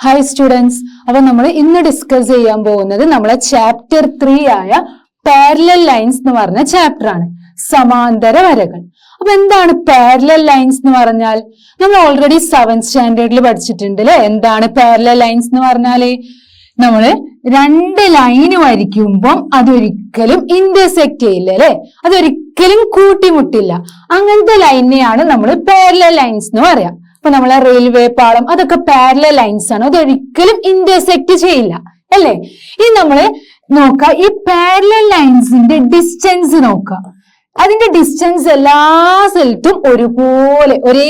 Hi students, അപ്പൊ നമ്മൾ ഇന്ന് ഡിസ്കസ് ചെയ്യാൻ പോകുന്നത് നമ്മളെ ചാപ്റ്റർ 3 ആയ പാരലൽ ലൈൻസ് എന്ന് പറഞ്ഞ ചാപ്റ്റർ ആണ്. സമാന്തര വരകൾ. അപ്പൊ എന്താണ് പാരലൽ ലൈൻസ് എന്ന് പറഞ്ഞാൽ? നമ്മൾ ഓൾറെഡി 7th സ്റ്റാൻഡേർഡിൽ പഠിച്ചിട്ടുണ്ട് അല്ലെ. എന്താണ് പാരലൽ ലൈൻസ് എന്ന് പറഞ്ഞാല്? നമ്മള് രണ്ട് ലൈന് വരയ്ക്കുമ്പോൾ അതൊരിക്കലും ഇന്റർസെക്ട് ചെയ്യില്ല അല്ലെ, അതൊരിക്കലും കൂട്ടിമുട്ടില്ല. അങ്ങനത്തെ ലൈനെയാണ് നമ്മൾ പാരലൽ ലൈൻസ് എന്ന് പറയാം. അപ്പൊ നമ്മളെ റെയിൽവേ പാളം അതൊക്കെ പാരലൽ ലൈൻസ് ആണ്, അതൊരിക്കലും ഇന്റർസെക്ട് ചെയ്യില്ല അല്ലെ. ഇനി നമ്മള് നോക്കാം ഈ പാരലൽ ലൈൻസിന്റെ ഡിസ്റ്റൻസ് നോക്കാം. അതിന്റെ ഡിസ്റ്റൻസ് എല്ലാ സ്ഥലത്തും ഒരുപോലെ ഒരേ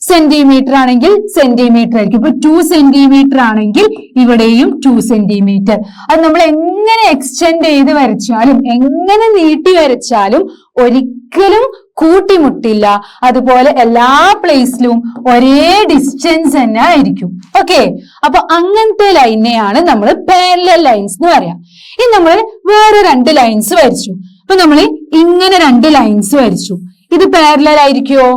സെന്റിമീറ്റർ ആണെങ്കിൽ സെന്റിമീറ്റർ ആയിരിക്കും. ഇപ്പൊ 2 സെന്റിമീറ്റർ ആണെങ്കിൽ ഇവിടെയും 2 സെന്റിമീറ്റർ. അത് നമ്മൾ എങ്ങനെ എക്സ്റ്റെൻഡ് ചെയ്ത് വരച്ചാലും എങ്ങനെ നീട്ടി വരച്ചാലും ഒരിക്കലും കൂട്ടിമുട്ടില്ല. അതുപോലെ എല്ലാ പ്ലേസിലും ഒരേ ഡിസ്റ്റൻസ് തന്നെ ആയിരിക്കും. ഓക്കെ, അപ്പൊ അങ്ങനത്തെ ലൈനെയാണ് നമ്മൾ പാരലൽ ലൈൻസ് എന്ന് പറയാം. ഇനി നമ്മൾ വേറെ 2 ലൈൻസ് വരച്ചു. അപ്പൊ നമ്മൾ ഇങ്ങനെ 2 ലൈൻസ് വരച്ചു. ഇത് പാരലൽ ആയിരിക്കുമോ?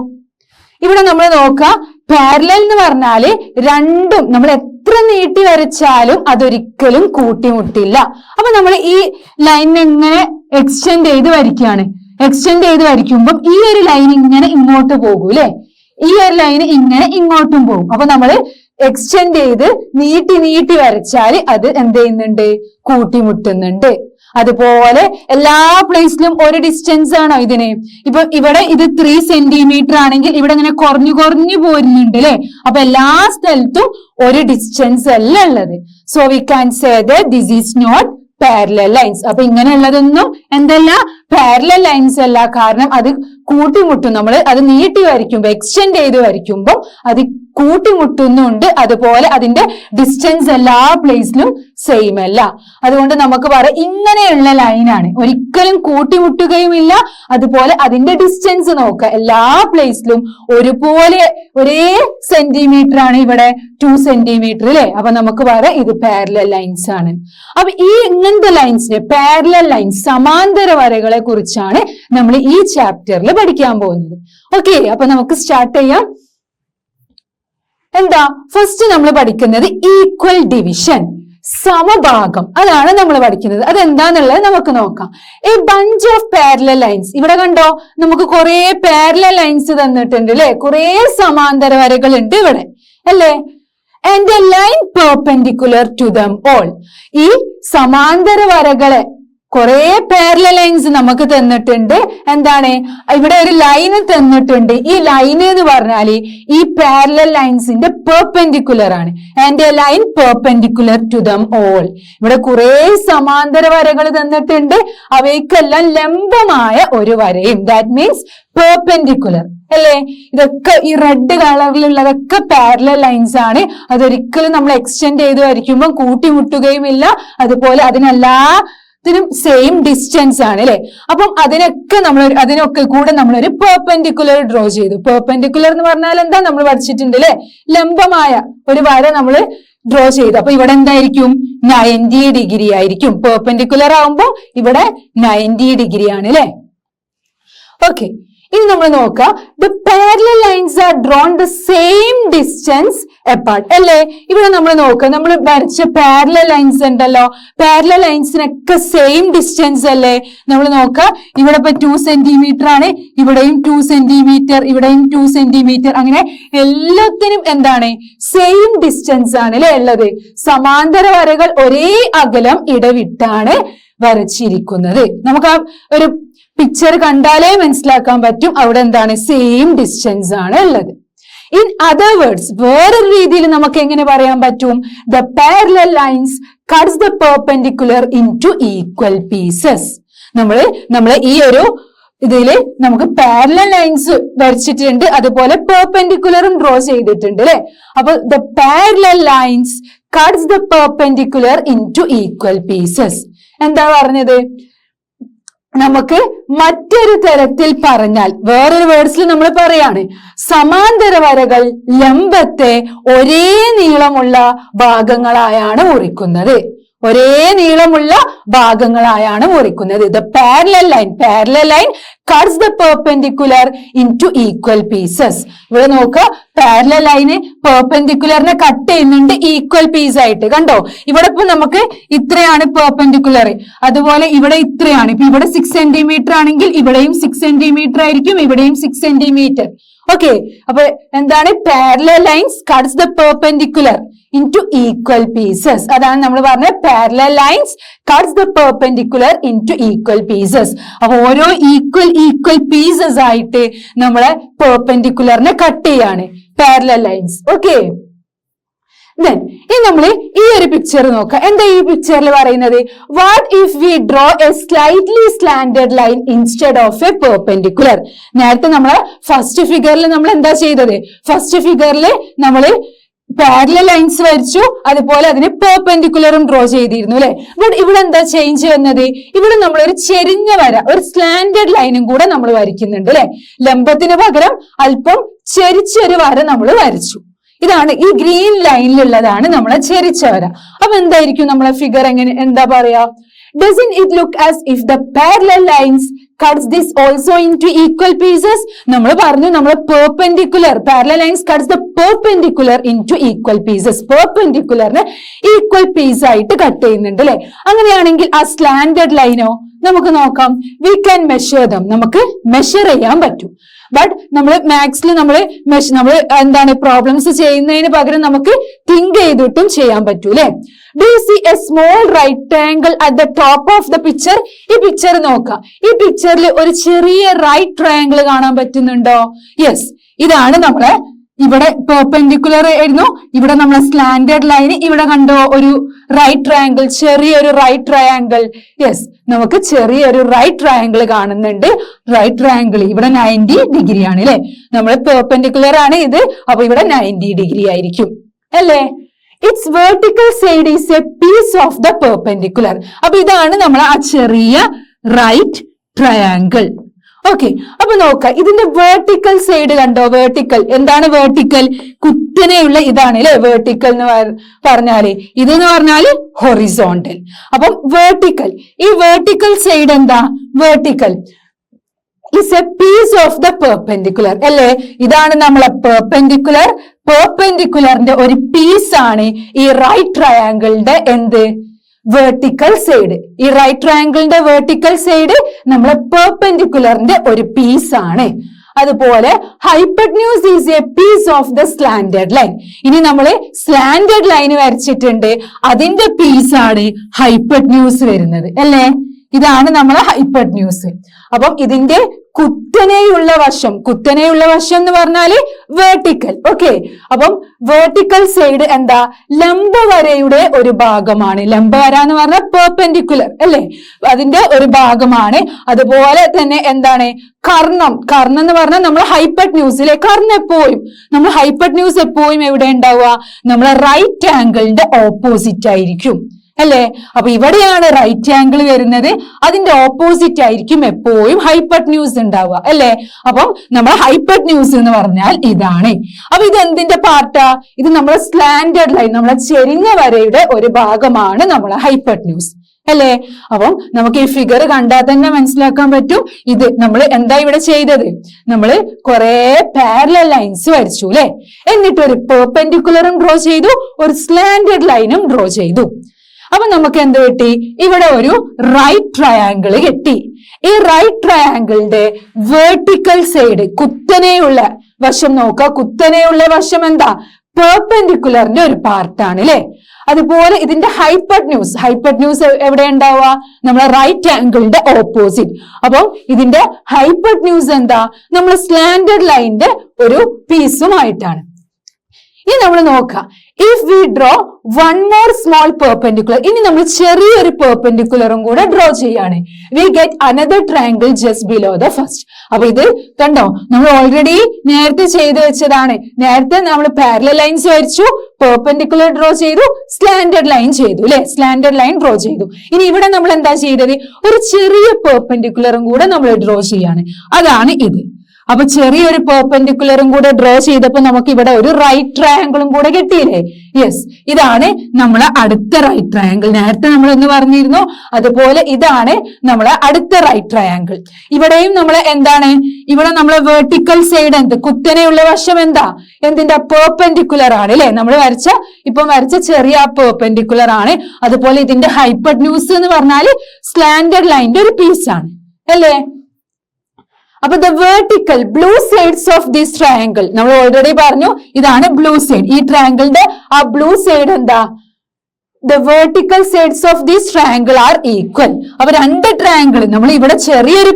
ഇവിടെ നമ്മൾ നോക്കാം, പാരലൽ എന്ന് പറഞ്ഞാല് രണ്ടും നമ്മൾ എത്ര നീട്ടി വരച്ചാലും അതൊരിക്കലും കൂട്ടിമുട്ടില്ല. അപ്പൊ നമ്മൾ ഈ ലൈൻ ഇങ്ങനെ എക്സ്റ്റെൻഡ് ചെയ്ത് വരയ്ക്കുകയാണ്. എക്സ്റ്റെൻഡ് ചെയ്ത് വരയ്ക്കുമ്പോൾ ഈ ഒരു ലൈൻ ഇങ്ങനെ ഇങ്ങോട്ട് പോകും അല്ലെ, ഈ ഒരു ലൈൻ ഇങ്ങനെ ഇങ്ങോട്ടും പോകും. അപ്പൊ നമ്മള് എക്സ്റ്റെൻഡ് ചെയ്ത് നീട്ടി നീട്ടി വരച്ചാൽ അത് എന്ത് ചെയ്യുന്നുണ്ട്? കൂട്ടിമുട്ടുന്നുണ്ട്. അതുപോലെ എല്ലാ പ്ലേസിലും ഒരു ഡിസ്റ്റൻസ് ആണോ ഇതിന്? ഇപ്പൊ ഇവിടെ ഇത് 3 സെന്റിമീറ്റർ ആണെങ്കിൽ ഇവിടെ ഇങ്ങനെ കുറഞ്ഞു കുറഞ്ഞു പോരുന്നുണ്ട് അല്ലെ. അപ്പൊ എല്ലാ സ്ഥലത്തും ഒരു ഡിസ്റ്റൻസ് അല്ല ഉള്ളത്. So we can say that this is not parallel lines. അപ്പൊ ഇങ്ങനെയുള്ളതൊന്നും എന്തല്ല? പാരലൽ ലൈൻസ് അല്ല. കാരണം അത് കൂട്ടിമുട്ടും. നമ്മൾ അത് നീട്ടി വരയ്ക്കുമ്പോ എക്സ്റ്റെൻഡ് ചെയ്ത് വരയ്ക്കുമ്പോൾ അത് കൂട്ടിമുട്ടുന്നുണ്ട്. അതുപോലെ അതിന്റെ ഡിസ്റ്റൻസ് എല്ലാ പ്ലേസിലും സെയിം അല്ല. അതുകൊണ്ട് നമുക്ക് പറയാം ഇങ്ങനെയുള്ള ലൈനാണ്, ഒരിക്കലും കൂട്ടിമുട്ടുകയുമില്ല. അതുപോലെ അതിന്റെ ഡിസ്റ്റൻസ് നോക്കുക, എല്ലാ പ്ലേസിലും ഒരുപോലെ ഒരേ സെന്റിമീറ്റർ ആണ്. ഇവിടെ 2 സെന്റിമീറ്റർ അല്ലെ. അപ്പൊ നമുക്ക് പറയാം ഇത് പാരലൽ ലൈൻസ് ആണ്. അപ്പൊ ഈ ഇങ്ങനത്തെ ലൈൻസിനെ പാരലൽ ലൈൻസ് സമാന്തര വരകളെ കുറിച്ചാണ് നമ്മൾ ഈ ചാപ്റ്ററിൽ പഠിക്കാൻ പോകുന്നത്. ഓക്കെ, അപ്പൊ നമുക്ക് സ്റ്റാർട്ട് ചെയ്യാം. എന്താ ഫസ്റ്റ് നമ്മൾ പഠിക്കുന്നത്? ഈക്വൽ ഡിവിഷൻ, സമഭാഗം. അതാണ് നമ്മൾ പഠിക്കുന്നത്. അതെന്താന്നുള്ളത് നമുക്ക് നോക്കാം. A bunch of parallel lines. ഇവിടെ കണ്ടോ, നമുക്ക് കുറെ പാരലൽ ലൈൻസ് തന്നിട്ടുണ്ട് അല്ലെ, കുറെ സമാന്തര വരകൾ ഉണ്ട് ഇവിടെ അല്ലേ. And a line perpendicular to them all. ഈ സമാന്തര വരകളെ കുറെ പാരലൽ ലൈൻസ് നമുക്ക് തന്നിട്ടുണ്ട്. എന്താണ്? ഇവിടെ ഒരു ലൈന് തന്നിട്ടുണ്ട്. ഈ ലൈൻ എന്ന് പറഞ്ഞാല് ഈ പാരലൽ ലൈൻസിന്റെ പെർപെൻഡിക്കുലർ ആണ്. And a line perpendicular to them all. ഇവിടെ കുറെ സമാന്തര വരകൾ തന്നിട്ടുണ്ട്. അവയ്ക്കെല്ലാം ലംബമായ ഒരു വരയും, ദാറ്റ് മീൻസ് പെർപെൻഡിക്കുലർ അല്ലേ. ഇതൊക്കെ ഈ റെഡ് കളറിലുള്ളതൊക്കെ പാരലൽ ലൈൻസ് ആണ്. അതൊരിക്കലും നമ്മൾ എക്സ്റ്റെൻഡ് ചെയ്ത് വരയ്ക്കുമ്പോൾ കൂട്ടിമുട്ടുകയുമില്ല. അതുപോലെ ഇതിനും സെയിം ഡിസ്റ്റൻസ് ആണ് അല്ലെ. അപ്പം അതിനൊക്കെ കൂടെ നമ്മളൊരു പെർപെൻഡിക്കുലർ ഡ്രോ ചെയ്തു. പെർപെൻഡിക്കുലർ എന്ന് പറഞ്ഞാൽ എന്താ? നമ്മൾ പഠിച്ചിട്ടുണ്ട് അല്ലെ, ലംബമായ ഒരു വര നമ്മൾ ഡ്രോ ചെയ്തു. അപ്പൊ ഇവിടെ എന്തായിരിക്കും? 90 ഡിഗ്രി ആയിരിക്കും. പെർപെൻഡിക്കുലർ ആവുമ്പോ ഇവിടെ 90 ഡിഗ്രി ആണ് അല്ലെ. ഓക്കെ, ഇനി നമ്മൾ നോക്കാം. The parallel lines are drawn the same distance apart അല്ലേ. ഇവിടെ നമ്മൾ നോക്കാം, നമ്മൾ വരച്ച പാരലൽ ലൈൻസ് ഉണ്ടല്ലോ, പാരലൽ ലൈൻസിനൊക്കെ സെയിം ഡിസ്റ്റൻസ് അല്ലേ. നമ്മൾ നോക്കാം, ഇവിടെ ഇപ്പൊ 2 സെന്റിമീറ്റർ ആണ്, ഇവിടെയും 2 സെന്റിമീറ്റർ, ഇവിടെയും 2 സെന്റിമീറ്റർ. അങ്ങനെ എല്ലാത്തിനും എന്താണ്? സെയിം ഡിസ്റ്റൻസ് ആണ് അല്ലെ ഉള്ളത്. സമാന്തര വരകൾ ഒരേ അകലം ഇടവിട്ടാണ് വരച്ചിരിക്കുന്നത്. നമുക്ക് ആ ഒരു പിക്ചർ കണ്ടാലേ മനസ്സിലാക്കാൻ പറ്റും അവിടെ എന്താണ്? സെയിം ഡിസ്റ്റൻസ് ആണ് ഉള്ളത്. ഇൻ അതർ വേർഡ്സ്, വേറൊരു രീതിയിൽ നമുക്ക് എങ്ങനെ പറയാൻ പറ്റും? The parallel lines cuts the perpendicular into equal pieces. നമ്മള് ഈ ഒരു ഇതില് നമുക്ക് പാരലൽ ലൈൻസ് വരച്ചിട്ടുണ്ട്, അതുപോലെ പെർപെൻഡിക്കുലറും ഡ്രോ ചെയ്തിട്ടുണ്ട് അല്ലെ. അപ്പൊ the parallel lines cuts the perpendicular into equal pieces. എന്താ പറഞ്ഞത്? നമുക്ക് മറ്റൊരു തരത്തിൽ പറഞ്ഞാൽ, വേറൊരു വേർഡ്സിൽ നമ്മൾ പറയാണ്, സമാന്തര വരകൾ ലംബത്തെ ഒരേ നീളമുള്ള ഭാഗങ്ങളായാണ് മുറിക്കുന്നത്. ഒരേ നീളമുള്ള ഭാഗങ്ങളായാണ് മുറിക്കുന്നത്. The parallel line cuts the perpendicular into equal pieces. ഇവിടെ നോക്കുക, പാരലൽ ലൈന് പെർപെൻഡിക്കുലറിനെ കട്ട് ചെയ്യുന്നുണ്ട് ഈക്വൽ പീസ് ആയിട്ട്. കണ്ടോ, ഇവിടെ ഇപ്പൊ നമുക്ക് ഇത്രയാണ് പെർപെൻഡിക്കുലർ, അതുപോലെ ഇവിടെ ഇത്രയാണ്. ഇപ്പൊ ഇവിടെ 6 സെന്റിമീറ്റർ ആണെങ്കിൽ ഇവിടെയും 6 സെന്റിമീറ്റർ ആയിരിക്കും, ഇവിടെയും 6 സെന്റിമീറ്റർ. ഓക്കെ, അപ്പൊ എന്താണ് parallel lines cuts the perpendicular into equal pieces. അതാണ് നമ്മൾ പറഞ്ഞ parallel lines cuts the perpendicular into equal pieces. അപ്പൊ ഓരോ ഈക്വൽ പീസസ് ആയിട്ട് നമ്മളെ പെർപെൻഡിക്കുലറിനെ കട്ട് ചെയ്യാണ് parallel lines. ഓക്കെ, then ഇനി നമ്മൾ ഈ ഒരു പിക്ചർ നോക്കാം. എന്താ ഈ പിക്ചറിൽ പറയുന്നത്? What if we draw a slightly slanted line instead of a perpendicular. നേരത്തെ നമ്മളെ ഫസ്റ്റ് ഫിഗറിൽ നമ്മൾ എന്താ ചെയ്തത്? ഫസ്റ്റ് ഫിഗറിൽ നമ്മൾ പാരലൽ ലൈൻസ് വരച്ചു, അതുപോലെ അതിന് പെർപെൻഡിക്കുലറും ഡ്രോ ചെയ്തിരുന്നു അല്ലെ. ബട്ട് ഇവിടെ എന്താ ചേഞ്ച് വന്നത്? ഇവിടെ നമ്മൾ ഒരു ചെരിഞ്ഞ വര, ഒരു സ്ലാന്റഡ് ലൈനും കൂടെ നമ്മൾ വരയ്ക്കുന്നുണ്ട് അല്ലെ. ലംബത്തിന് പകരം അല്പം ചെരിച്ചൊരു വര നമ്മൾ വരച്ചു. ഇതാണ് ഈ ഗ്രീൻ ലൈനിലുള്ളതാണ് നമ്മളെ ചെരിച്ച വര. അപ്പൊ എന്തായിരിക്കും നമ്മളെ ഫിഗർ? എങ്ങനെ എന്താ പറയാ? Doesn't it look as if the parallel lines cuts this also into equal pieces? നമ്മൾ പറഞ്ഞു നമ്മൾ perpendicular parallel lines cuts the perpendicular into equal pieces. പെർപെൻഡിക്കുലറിനെ ഈക്വൽ പീസ് ആയിട്ട് കട്ട് ചെയ്യുന്നുണ്ട് അല്ലെ. അങ്ങനെയാണെങ്കിൽ ആ സ്ലാന്റഡ് ലൈനോ നമുക്ക് നോക്കാം. വി ക്യാൻ മെഷർ ദം, നമുക്ക് മെഷർ ചെയ്യാൻ പറ്റും. ബട്ട് നമ്മൾ മാത്സിൽ നമ്മൾ എന്താണ് പ്രോബ്ലംസ് ചെയ്യുന്നതിന് പകരം നമുക്ക് തിങ്ക് ചെയ്തിട്ടും ചെയ്യാൻ പറ്റൂ അല്ലെ. Do you see a small right triangle at the top of the picture? ഈ പിക്ചർ നോക്കാം. ഈ പിക്ചറിൽ ഒരു ചെറിയ റൈറ്റ് ട്രയാങ്കിൾ കാണാൻ പറ്റുന്നുണ്ടോ? യെസ്, ഇതാണ് നമ്മളെ ഇവിടെ പെർപെൻഡിക്കുലർ ആയിരുന്നു, ഇവിടെ നമ്മളെ സ്ലാന്റഡ് ലൈൻ, ഇവിടെ കണ്ടോ ഒരു റൈറ്റ് ട്രയാങ്കിൾ, ചെറിയൊരു റൈറ്റ് ട്രയാങ്കിൾ. യെസ്, നമുക്ക് ചെറിയൊരു റൈറ്റ് ട്രയാങ്കിൾ കാണുന്നുണ്ട്. റൈറ്റ് ട്രയാങ്കിൾ ഇവിടെ 90 ഡിഗ്രി ആണ് അല്ലെ. നമ്മൾ പെർപെൻഡിക്കുലർ ആണ് ഇത്, അപ്പൊ ഇവിടെ 90 ഡിഗ്രി ആയിരിക്കും അല്ലേ. Its vertical side is a piece of the perpendicular. അപ്പൊ ഇതാണ് നമ്മൾ ആ ചെറിയ റൈറ്റ് ട്രയാങ്കിൾ. ഓക്കെ, അപ്പൊ നോക്കാം ഇതിന്റെ വേർട്ടിക്കൽ സൈഡ് കണ്ടോ? വേർട്ടിക്കൽ എന്താണ്? വേർട്ടിക്കൽ കുത്തനെയുള്ള ഇതാണ് അല്ലെ വേർട്ടിക്കൽ എന്ന് പറഞ്ഞാല്. ഇതെന്ന് പറഞ്ഞാല് ഹൊറിസോണ്ടൽ. അപ്പം വേർട്ടിക്കൽ, ഈ വേർട്ടിക്കൽ സൈഡ് എന്താ? Vertical is a piece of the perpendicular അല്ലേ. ഇതാണ് നമ്മളെ പെർപെൻഡിക്കുലർ. പെർപെൻഡിക്കുലറിന്റെ ഒരു പീസ് ആണ് ഈ റൈറ്റ് ട്രയാങ്കിളിന്റെ എന്ത്? Vertical side. ഈ റൈറ്റ് ട്രയാങ്കിളിന്റെ വെർട്ടിക്കൽ സൈഡ് നമ്മളെ പെർപെൻഡിക്കുലറിന്റെ ഒരു പീസ് ആണ്. അതുപോലെ hypotenuse is a piece of the slanted line. ഇനി നമ്മള് സ്ലാന്റഡ് ലൈൻ വരച്ചിട്ടുണ്ട്, അതിന്റെ പീസ് ആണ് ഹൈപ്പട്ന്യൂസ് വരുന്നത് അല്ലേ. ഇതാണ് നമ്മളെ ഹൈപ്പട്ന്യൂസ്. അപ്പം ഇതിന്റെ കുത്തനെയുള്ള വശം എന്ന് പറഞ്ഞാല് വേർട്ടിക്കൽ. ഓക്കെ, അപ്പം വേർട്ടിക്കൽ സൈഡ് എന്താ? ലംബവരയുടെ ഒരു ഭാഗമാണ്. ലംബവര എന്ന് പറഞ്ഞാൽ പെർപെൻഡിക്കുലർ അല്ലെ, അതിന്റെ ഒരു ഭാഗമാണ്. അതുപോലെ തന്നെ എന്താണ്? കർണം എന്ന് പറഞ്ഞാൽ നമ്മൾ ഹൈപ്പട്ന്യൂസിലെ കർണം എപ്പോഴും നമ്മൾ ഹൈപ്പട്ന്യൂസ് എപ്പോഴും എവിടെ ഉണ്ടാവുക? നമ്മളെ റൈറ്റ് ആംഗിളിന്റെ ഓപ്പോസിറ്റ് ആയിരിക്കും അല്ലേ. അപ്പൊ ഇവിടെയാണ് റൈറ്റ് ആംഗിൾ വരുന്നത്, അതിന്റെ ഓപ്പോസിറ്റ് ആയിരിക്കും എപ്പോഴും ഹൈപ്പട്ന്യൂസ് ഉണ്ടാവുക അല്ലേ. അപ്പം നമ്മൾ ഹൈപ്പട്ന്യൂസ് എന്ന് പറഞ്ഞാൽ ഇതാണ്. അപ്പൊ ഇത് എന്തിന്റെ പാർട്ടാ? ഇത് നമ്മളെ സ്ലാന്റഡ് ലൈൻ, നമ്മളെ ചെരിഞ്ഞ വരയുടെ ഒരു ഭാഗമാണ് നമ്മളെ ഹൈപ്പട്ന്യൂസ് അല്ലേ. അപ്പം നമുക്ക് ഈ ഫിഗർ കണ്ടാൽ തന്നെ മനസ്സിലാക്കാൻ പറ്റും. ഇത് നമ്മൾ എന്താ ഇവിടെ ചെയ്തത്? നമ്മൾ കുറെ പാരലൽ ലൈൻസ് വരച്ചു അല്ലെ. എന്നിട്ട് ഒരു പെർപെൻഡിക്കുലറും ഡ്രോ ചെയ്തു, ഒരു സ്ലാന്റഡ് ലൈനും ഡ്രോ ചെയ്തു. അപ്പൊ നമുക്ക് എന്ത് കിട്ടി? ഇവിടെ ഒരു റൈറ്റ് ട്രയാങ്കിൾ കിട്ടി. ഈ റൈറ്റ് ട്രയാങ്കിളിന്റെ വേർട്ടിക്കൽ സൈഡ് കുത്തനെയുള്ള വശം നോക്കുക. കുത്തനെയുള്ള വശം എന്താ? പെർപെൻഡിക്കുലറിന്റെ ഒരു പാർട്ടാണ് അല്ലെ. അതുപോലെ ഇതിന്റെ ഹൈപ്പട്ന്യൂസ് എവിടെ ഉണ്ടാവുക? നമ്മളെ റൈറ്റ് ആംഗിളിന്റെ ഓപ്പോസിറ്റ്. അപ്പം ഇതിന്റെ ഹൈപ്പട്ന്യൂസ് എന്താ? നമ്മൾ സ്ലാന്റഡ് ലൈനിന്റെ ഒരു പീസുമായിട്ടാണ്. ഇനി നമ്മൾ നോക്കാം, if we draw one more small perpendicular. ഇനി നമ്മൾ ചെറിയൊരു പെർപെൻഡിക്കുലറും കൂടെ ഡ്രോ ചെയ്യാണ്. We get another triangle just below the first. അപ്പൊ ഇത് കണ്ടോ, നമ്മൾ ഓൾറെഡി നേരത്തെ ചെയ്തു വെച്ചതാണ്. നേരത്തെ നമ്മൾ പാരലൽ ലൈൻസ് വരച്ചു, പെർപെൻഡിക്കുലർ ഡ്രോ ചെയ്തു, സ്ലാന്റഡ് ലൈൻ ചെയ്തു അല്ലെ. സ്ലാന്റഡ് ലൈൻ ഡ്രോ ചെയ്തു. ഇനി ഇവിടെ നമ്മൾ എന്താ ചെയ്തത്? ഒരു ചെറിയ പെർപെൻഡിക്കുലറും കൂടെ നമ്മൾ ഡ്രോ ചെയ്യാണ്. അതാണ് ഇത്. അപ്പൊ ചെറിയൊരു പെർപെൻഡിക്കുലറും കൂടെ ഡ്രോ ചെയ്തപ്പോ നമുക്ക് ഇവിടെ ഒരു റൈറ്റ് ട്രയാങ്കിളും കൂടെ കിട്ടിയില്ലേ? യെസ്, ഇതാണ് നമ്മളെ അടുത്ത റൈറ്റ് ട്രയാങ്കിൾ. നേരത്തെ നമ്മൾ എന്ന് പറഞ്ഞിരുന്നു, അതുപോലെ ഇതാണ് നമ്മളെ അടുത്ത റൈറ്റ് ട്രയാങ്കിൾ. ഇവിടെയും നമ്മളെ എന്താണ്, ഇവിടെ നമ്മളെ വെർട്ടിക്കൽ സൈഡ് എന്ത്, കുത്തനെയുള്ള വശം എന്താ, എന്തിന്റെ പെർപെൻഡിക്കുലർ ആണ് അല്ലെ? നമ്മൾ ഇപ്പം വരച്ച ചെറിയ പെർപെൻഡിക്കുലർ ആണ്. അതുപോലെ ഇതിന്റെ ഹൈപ്പർന്യൂസ് എന്ന് പറഞ്ഞാല് സ്ലാന്റഡ് ലൈനിന്റെ ഒരു പീസാണ് അല്ലേ? അപ്പൊ the vertical blue sides of this triangle, നമ്മൾ ഓൾറെഡി പറഞ്ഞു ഇതാണ് ബ്ലൂ സൈഡ്. ഈ ട്രയാങ്കിളിന്റെ ആ ബ്ലൂ സൈഡ് എന്താ, the vertical sides of this triangle are equal. അപ്പൊ രണ്ട് ട്രയാങ്കിൾ നമ്മൾ ഇവിടെ ചെറിയൊരു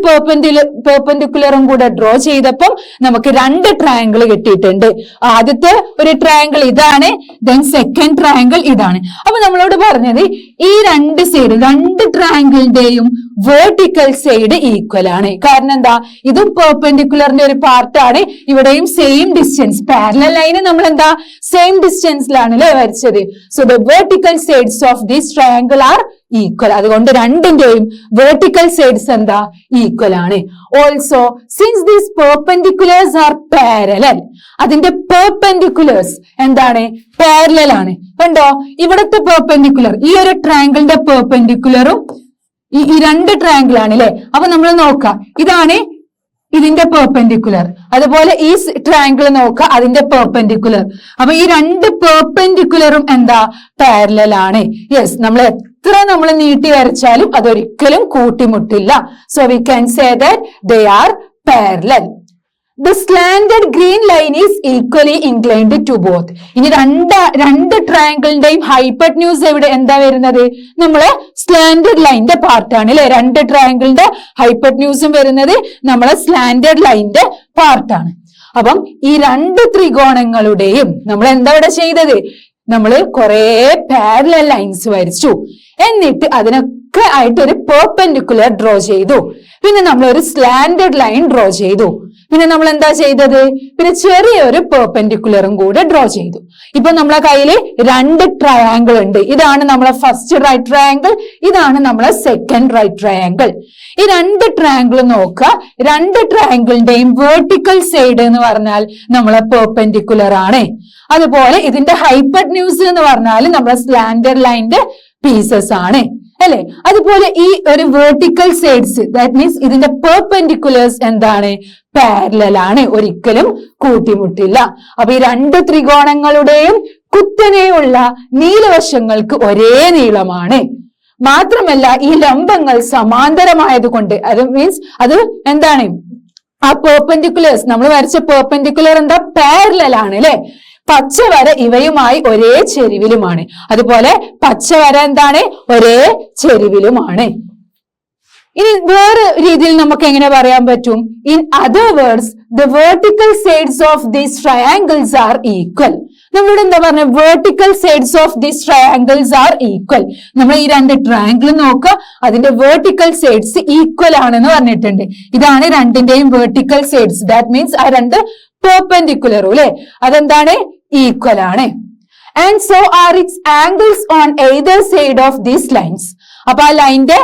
പെർപെൻഡിക്കുലറും കൂടെ ഡ്രോ ചെയ്തപ്പം നമുക്ക് രണ്ട് ട്രയാങ്കിൾ കിട്ടിയിട്ടുണ്ട്. ആദ്യത്തെ ഒരു ട്രയാങ്കിൾ ഇതാണ്, ദെൻ സെക്കൻഡ് ട്രയാങ്കിൾ ഇതാണ്. അപ്പൊ നമ്മളോട് പറഞ്ഞത് ഈ രണ്ട് സൈഡ്, രണ്ട് ട്രയാങ്കിളിന്റെയും വെർട്ടിക്കൽ സൈഡ് ഈക്വൽ ആണ്. കാരണം എന്താ, ഇതും പെർപെൻഡിക്കുലറിന്റെ ഒരു പാർട്ടാണ്, ഇവിടെയും സെയിം ഡിസ്റ്റൻസ്, പാരലൽ ലൈന് നമ്മൾ എന്താ സെയിം ഡിസ്റ്റൻസിലാണ് അല്ലെ വരച്ചത്. So the vertical sides of this triangle are equal. അതുകൊണ്ട് രണ്ടിന്റെയും vertical sides എന്താ, ഈക്വൽ ആണ്. Also since these perpendiculars are parallel, അതിന്റെ perpendiculars എന്താണ്, പാരലൽ ആണ്. കണ്ടോ, ഇവിടത്തെ പെർപെൻഡിക്കുലർ, ഈ ഒരു ട്രയാങ്കിളിന്റെ പെർപെൻഡിക്കുലറും ഈ രണ്ട് ട്രയാങ്കിൾ ആണ് അല്ലെ? അപ്പൊ നമ്മൾ നോക്കാം, ഇതാണ് ഇതിന്റെ പെർപെൻഡിക്കുലർ, അതുപോലെ ഈ ട്രയാങ്കിൾ നോക്കുക, അതിന്റെ പെർപെൻഡിക്കുലർ. അപ്പൊ ഈ രണ്ട് പെർപെൻഡിക്കുലറും എന്താ, പാരലൽ ആണ്. യെസ്, നമ്മൾ എത്ര നമ്മൾ നീട്ടി വരച്ചാലും അതൊരിക്കലും കൂട്ടിമുട്ടില്ല. So we can say that they are parallel. The slanted green line is equally inclined to both. ഇനി രണ്ട് ട്രയാങ്കിളിന്റെയും ഹൈപ്പർന്യൂസ് എവിടെ എന്താ വരുന്നത്, നമ്മളെ സ്ലാന്റഡ് ലൈനിന്റെ പാർട്ടാണ് അല്ലെ? രണ്ട് ട്രയാങ്കിളിന്റെ ഹൈപ്പർന്യൂസും വരുന്നത് നമ്മളെ സ്ലാന്റഡ് ലൈനിന്റെ പാർട്ടാണ്. അപ്പം ഈ രണ്ട് ത്രികോണങ്ങളുടെയും നമ്മൾ എന്താ ഇവിടെ ചെയ്തത്, നമ്മൾ കുറെ പാരലൽ ലൈൻസ് വരച്ചു, എന്നിട്ട് അതിനൊക്കെ ആയിട്ട് ഒരു പെർപെൻഡിക്കുലർ ഡ്രോ ചെയ്തു, പിന്നെ നമ്മൾ ഒരു സ്ലാന്റഡ് ലൈൻ ഡ്രോ ചെയ്തു, പിന്നെ നമ്മൾ എന്താ ചെയ്തത്, പിന്നെ ചെറിയൊരു പെർപെൻഡിക്കുലറും കൂടെ ഡ്രോ ചെയ്തു. ഇപ്പൊ നമ്മളെ കയ്യില് രണ്ട് ട്രയാങ്കിൾ ഉണ്ട്. ഇതാണ് നമ്മളെ ഫസ്റ്റ് റൈറ്റ് ട്രയാങ്കിൾ, ഇതാണ് നമ്മളെ സെക്കൻഡ് റൈറ്റ് ട്രയാങ്കിൾ. ഈ രണ്ട് ട്രയാങ്കിൾ നോക്കുക, രണ്ട് ട്രയാങ്കിളിന്റെയും വെർട്ടിക്കൽ സൈഡ് എന്ന് പറഞ്ഞാൽ നമ്മളെ പെർപെൻഡിക്കുലർ ആണ്. അതുപോലെ ഇതിന്റെ ഹൈപ്പർന്യൂസ് എന്ന് പറഞ്ഞാൽ നമ്മളെ സ്ലാന്റഡ് ലൈനിന്റെ പീസസ് ആണ് അല്ലെ? അതുപോലെ ഈ ഒരു വെർട്ടിക്കൽ സൈഡ്സ്, ദാറ്റ് മീൻസ് ഇതിന്റെ പെർപെൻഡിക്കുലേഴ്സ് എന്താണ്, പാരലൽ ആണ്, ഒരിക്കലും കൂട്ടിമുട്ടില്ല. അപ്പൊ ഈ രണ്ട് ത്രികോണങ്ങളുടെയും കുത്തനെയുള്ള നീലവശങ്ങൾക്ക് ഒരേ നീളമാണ്. മാത്രമല്ല ഈ ലംബങ്ങൾ സമാന്തരമായതുകൊണ്ട്, അത് മീൻസ് അത് എന്താണ്, ആ പെർപെൻഡിക്കുലേഴ്സ് നമ്മൾ വരച്ച പെർപെൻഡിക്കുലർ എന്താ, പാരലൽ ആണ് അല്ലെ? പച്ചവര ഇവയുമായി ഒരേ ചെരിവിലുമാണ്. അതുപോലെ പച്ചവര എന്താണ്, ഒരേ ചെരിവിലുമാണ്. ഇനി വേറെ രീതിയിൽ നമുക്ക് എങ്ങനെ പറയാൻ പറ്റും, in other words the vertical sides of these triangles are equal. നമ്മളോട് എന്താ പറഞ്ഞ, vertical sides of these triangles are equal. നമ്മൾ ഈ രണ്ട് ട്രയാങ്കിൾ നോക്കുക, അതിന്റെ വെർട്ടിക്കൽ സൈഡ്സ് ഈക്വൽ ആണെന്ന് പറഞ്ഞിട്ടുണ്ട്. ഇതാണ് രണ്ടിന്റെയും വെർട്ടിക്കൽ സൈഡ്സ്, ദാറ്റ് മീൻസ് ആ രണ്ട് പെർപെൻഡിക്കുലറും അല്ലെ, അതെന്താണ്, ഈക്വൽ ആണ്. And so are its angles on either side of these lines. അപ്പൊ ആ ലൈനിന്റെ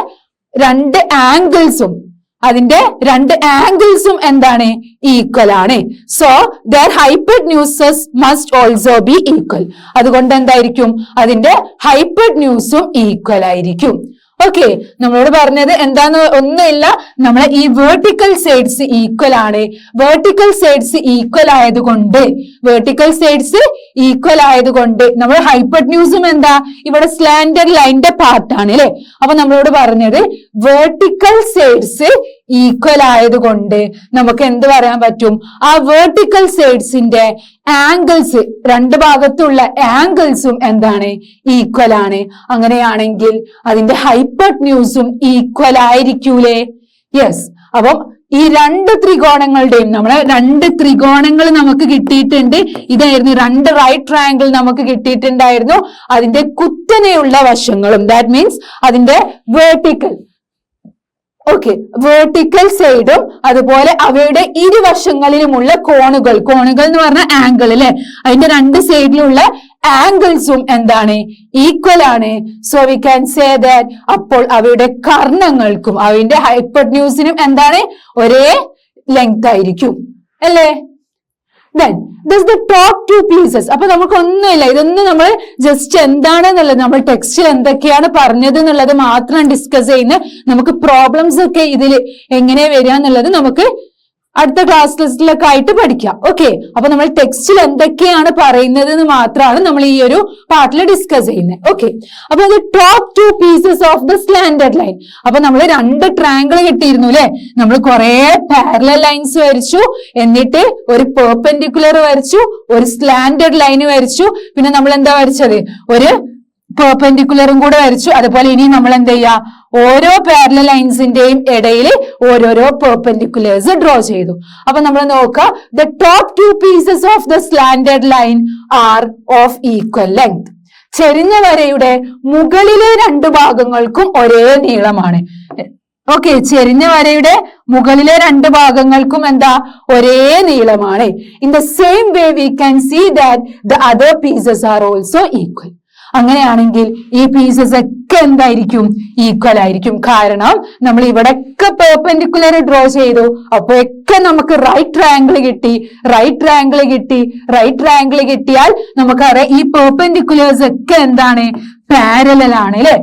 രണ്ട് ആംഗിൾസും, അതിന്റെ രണ്ട് ആംഗിൾസും എന്താണ്, ഈക്വൽ ആണ്. So their hypotenuses must also be equal. അതുകൊണ്ട് എന്തായിരിക്കും, അതിന്റെ ഹൈപ്പർന്യൂസും ഈക്വൽ ആയിരിക്കും. ഓക്കെ, നമ്മളോട് പറഞ്ഞത് എന്താന്ന് ഒന്നുമില്ല, നമ്മളെ ഈ വെർട്ടിക്കൽ സൈഡ്സ് ഈക്വൽ ആണ്. വെർട്ടിക്കൽ സൈഡ്സ് ഈക്വൽ ആയതുകൊണ്ട് നമ്മൾ ഹൈപ്പർന്യൂസും എന്താ, ഇവിടെ സ്ലാന്റഡ് ലൈനിന്റെ പാർട്ടാണ് അല്ലെ? അപ്പൊ നമ്മളോട് പറഞ്ഞത് വെർട്ടിക്കൽ സൈഡ്സ് ഈക്വൽ ആയതുകൊണ്ട് നമുക്ക് എന്ത് പറയാൻ പറ്റും, ആ വെർട്ടിക്കൽ സൈഡ്സിന്റെ ആംഗിൾസ്, രണ്ട് ഭാഗത്തുള്ള ആംഗിൾസും എന്താണ്, ഈക്വൽ ആണ്. അങ്ങനെയാണെങ്കിൽ അതിന്റെ ഹൈപ്പർന്യൂസും ഈക്വൽ ആയിരിക്കൂലേ? യെസ്. അപ്പം ഈ രണ്ട് ത്രികോണങ്ങളുടെയും, നമ്മളെ രണ്ട് ത്രികോണങ്ങൾ നമുക്ക് കിട്ടിയിട്ടുണ്ട്. ഇതായിരുന്നു രണ്ട് റൈറ്റ് ട്രയാങ്കിൾ നമുക്ക് കിട്ടിയിട്ടുണ്ടായിരുന്നു. അതിന്റെ കുത്തനെയുള്ള വശങ്ങളും, ദാറ്റ് മീൻസ് അതിന്റെ വെർട്ടിക്കൽ, ഓക്കെ, വെർട്ടിക്കൽ സൈഡും അതുപോലെ അവയുടെ ഇരുവശങ്ങളിലുമുള്ള കോണുകൾ എന്ന് പറഞ്ഞ ആംഗിൾ അല്ലെ, അതിന്റെ രണ്ട് സൈഡിലുള്ള ആംഗിൾസും എന്താണ്, ഈക്വൽ ആണ്. So we can say that അപ്പോൾ അവയുടെ കർണങ്ങൾക്കും അവയുടെ ഹൈപ്പർന്യൂസിനും എന്താണ്, ഒരേ ലെങ്ത് ആയിരിക്കും. അല്ലേ? Then this the top two pieces. അപ്പൊ നമുക്ക് ഒന്നുമില്ല, ഇതൊന്നും നമ്മൾ ജസ്റ്റ് എന്താണെന്നുള്ളത് നമ്മൾ ടെക്സ്റ്റിൽ എന്തൊക്കെയാണ് പറഞ്ഞത് എന്നുള്ളത് മാത്രം ഡിസ്കസ് ചെയ്യുന്നത്. നമുക്ക് പ്രോബ്ലംസ് ഒക്കെ ഇതിൽ എങ്ങനെ വരിക എന്നുള്ളത് നമുക്ക് അടുത്ത ക്ലാസ്സിലൊക്കെ ആയിട്ട് പഠിക്കാം. ഓക്കെ, അപ്പൊ നമ്മൾ ടെക്സ്റ്റിൽ എന്തൊക്കെയാണ് പറയുന്നത് എന്ന് മാത്രമാണ് നമ്മൾ ഈ ഒരു പാർട്ടിൽ ഡിസ്കസ് ചെയ്യുന്നത്. ഓക്കെ, അപ്പൊ അത് top two pieces of the slanted line. അപ്പൊ നമ്മൾ 2 ട്രയാങ്കിൾ കിട്ടിയിരുന്നു അല്ലെ? നമ്മൾ കുറെ പാരലൽ ലൈൻസ് വരച്ചു, എന്നിട്ട് ഒരു പെർപെൻഡിക്കുലർ വരച്ചു, ഒരു സ്ലാൻഡഡ് ലൈൻ വരച്ചു, പിന്നെ നമ്മൾ എന്താ വരച്ചത്? ഒരു പെർപെൻഡിക്കുലറും കൂടെ വരച്ചു. അതുപോലെ ഇനി നമ്മൾ എന്ത് ചെയ്യാ? ഓരോ പാരലൽ ലൈൻസിന്റെയും ഇടയിൽ ഓരോരോ പെർപെൻഡിക്കുലേഴ്സ് ഡ്രോ ചെയ്തു. അപ്പൊ നമ്മൾ നോക്കുക, the top 2 pieces of the slanted line are of equal length. ചെരിഞ്ഞ വരയുടെ മുകളിലെ 2 ഭാഗങ്ങൾക്കും ഒരേ നീളമാണ്. ഓക്കെ, ചെരിഞ്ഞ വരയുടെ മുകളിലെ 2 ഭാഗങ്ങൾക്കും എന്താ? ഒരേ നീളമാണ്. In the same way we can see that the other pieces are also equal. അങ്ങനെയാണെങ്കിൽ ഈ പീസസ് ഒക്കെ എന്തായിരിക്കും? ഈക്വൽ ആയിരിക്കും. കാരണം നമ്മൾ ഇവിടെയൊക്കെ പെർപെൻഡിക്കുലർ ഡ്രോ ചെയ്തു, അപ്പൊ ഒക്കെ നമുക്ക് റൈറ്റ് ട്രയാങ്കിൾ കിട്ടി. റൈറ്റ് ട്രയാങ്കിൾ കിട്ടിയാൽ നമുക്കറിയാം ഈ പെർപെൻഡിക്കുലേഴ്സ് ഒക്കെ എന്താണ്? പാരലൽ ആണ് അല്ലെ?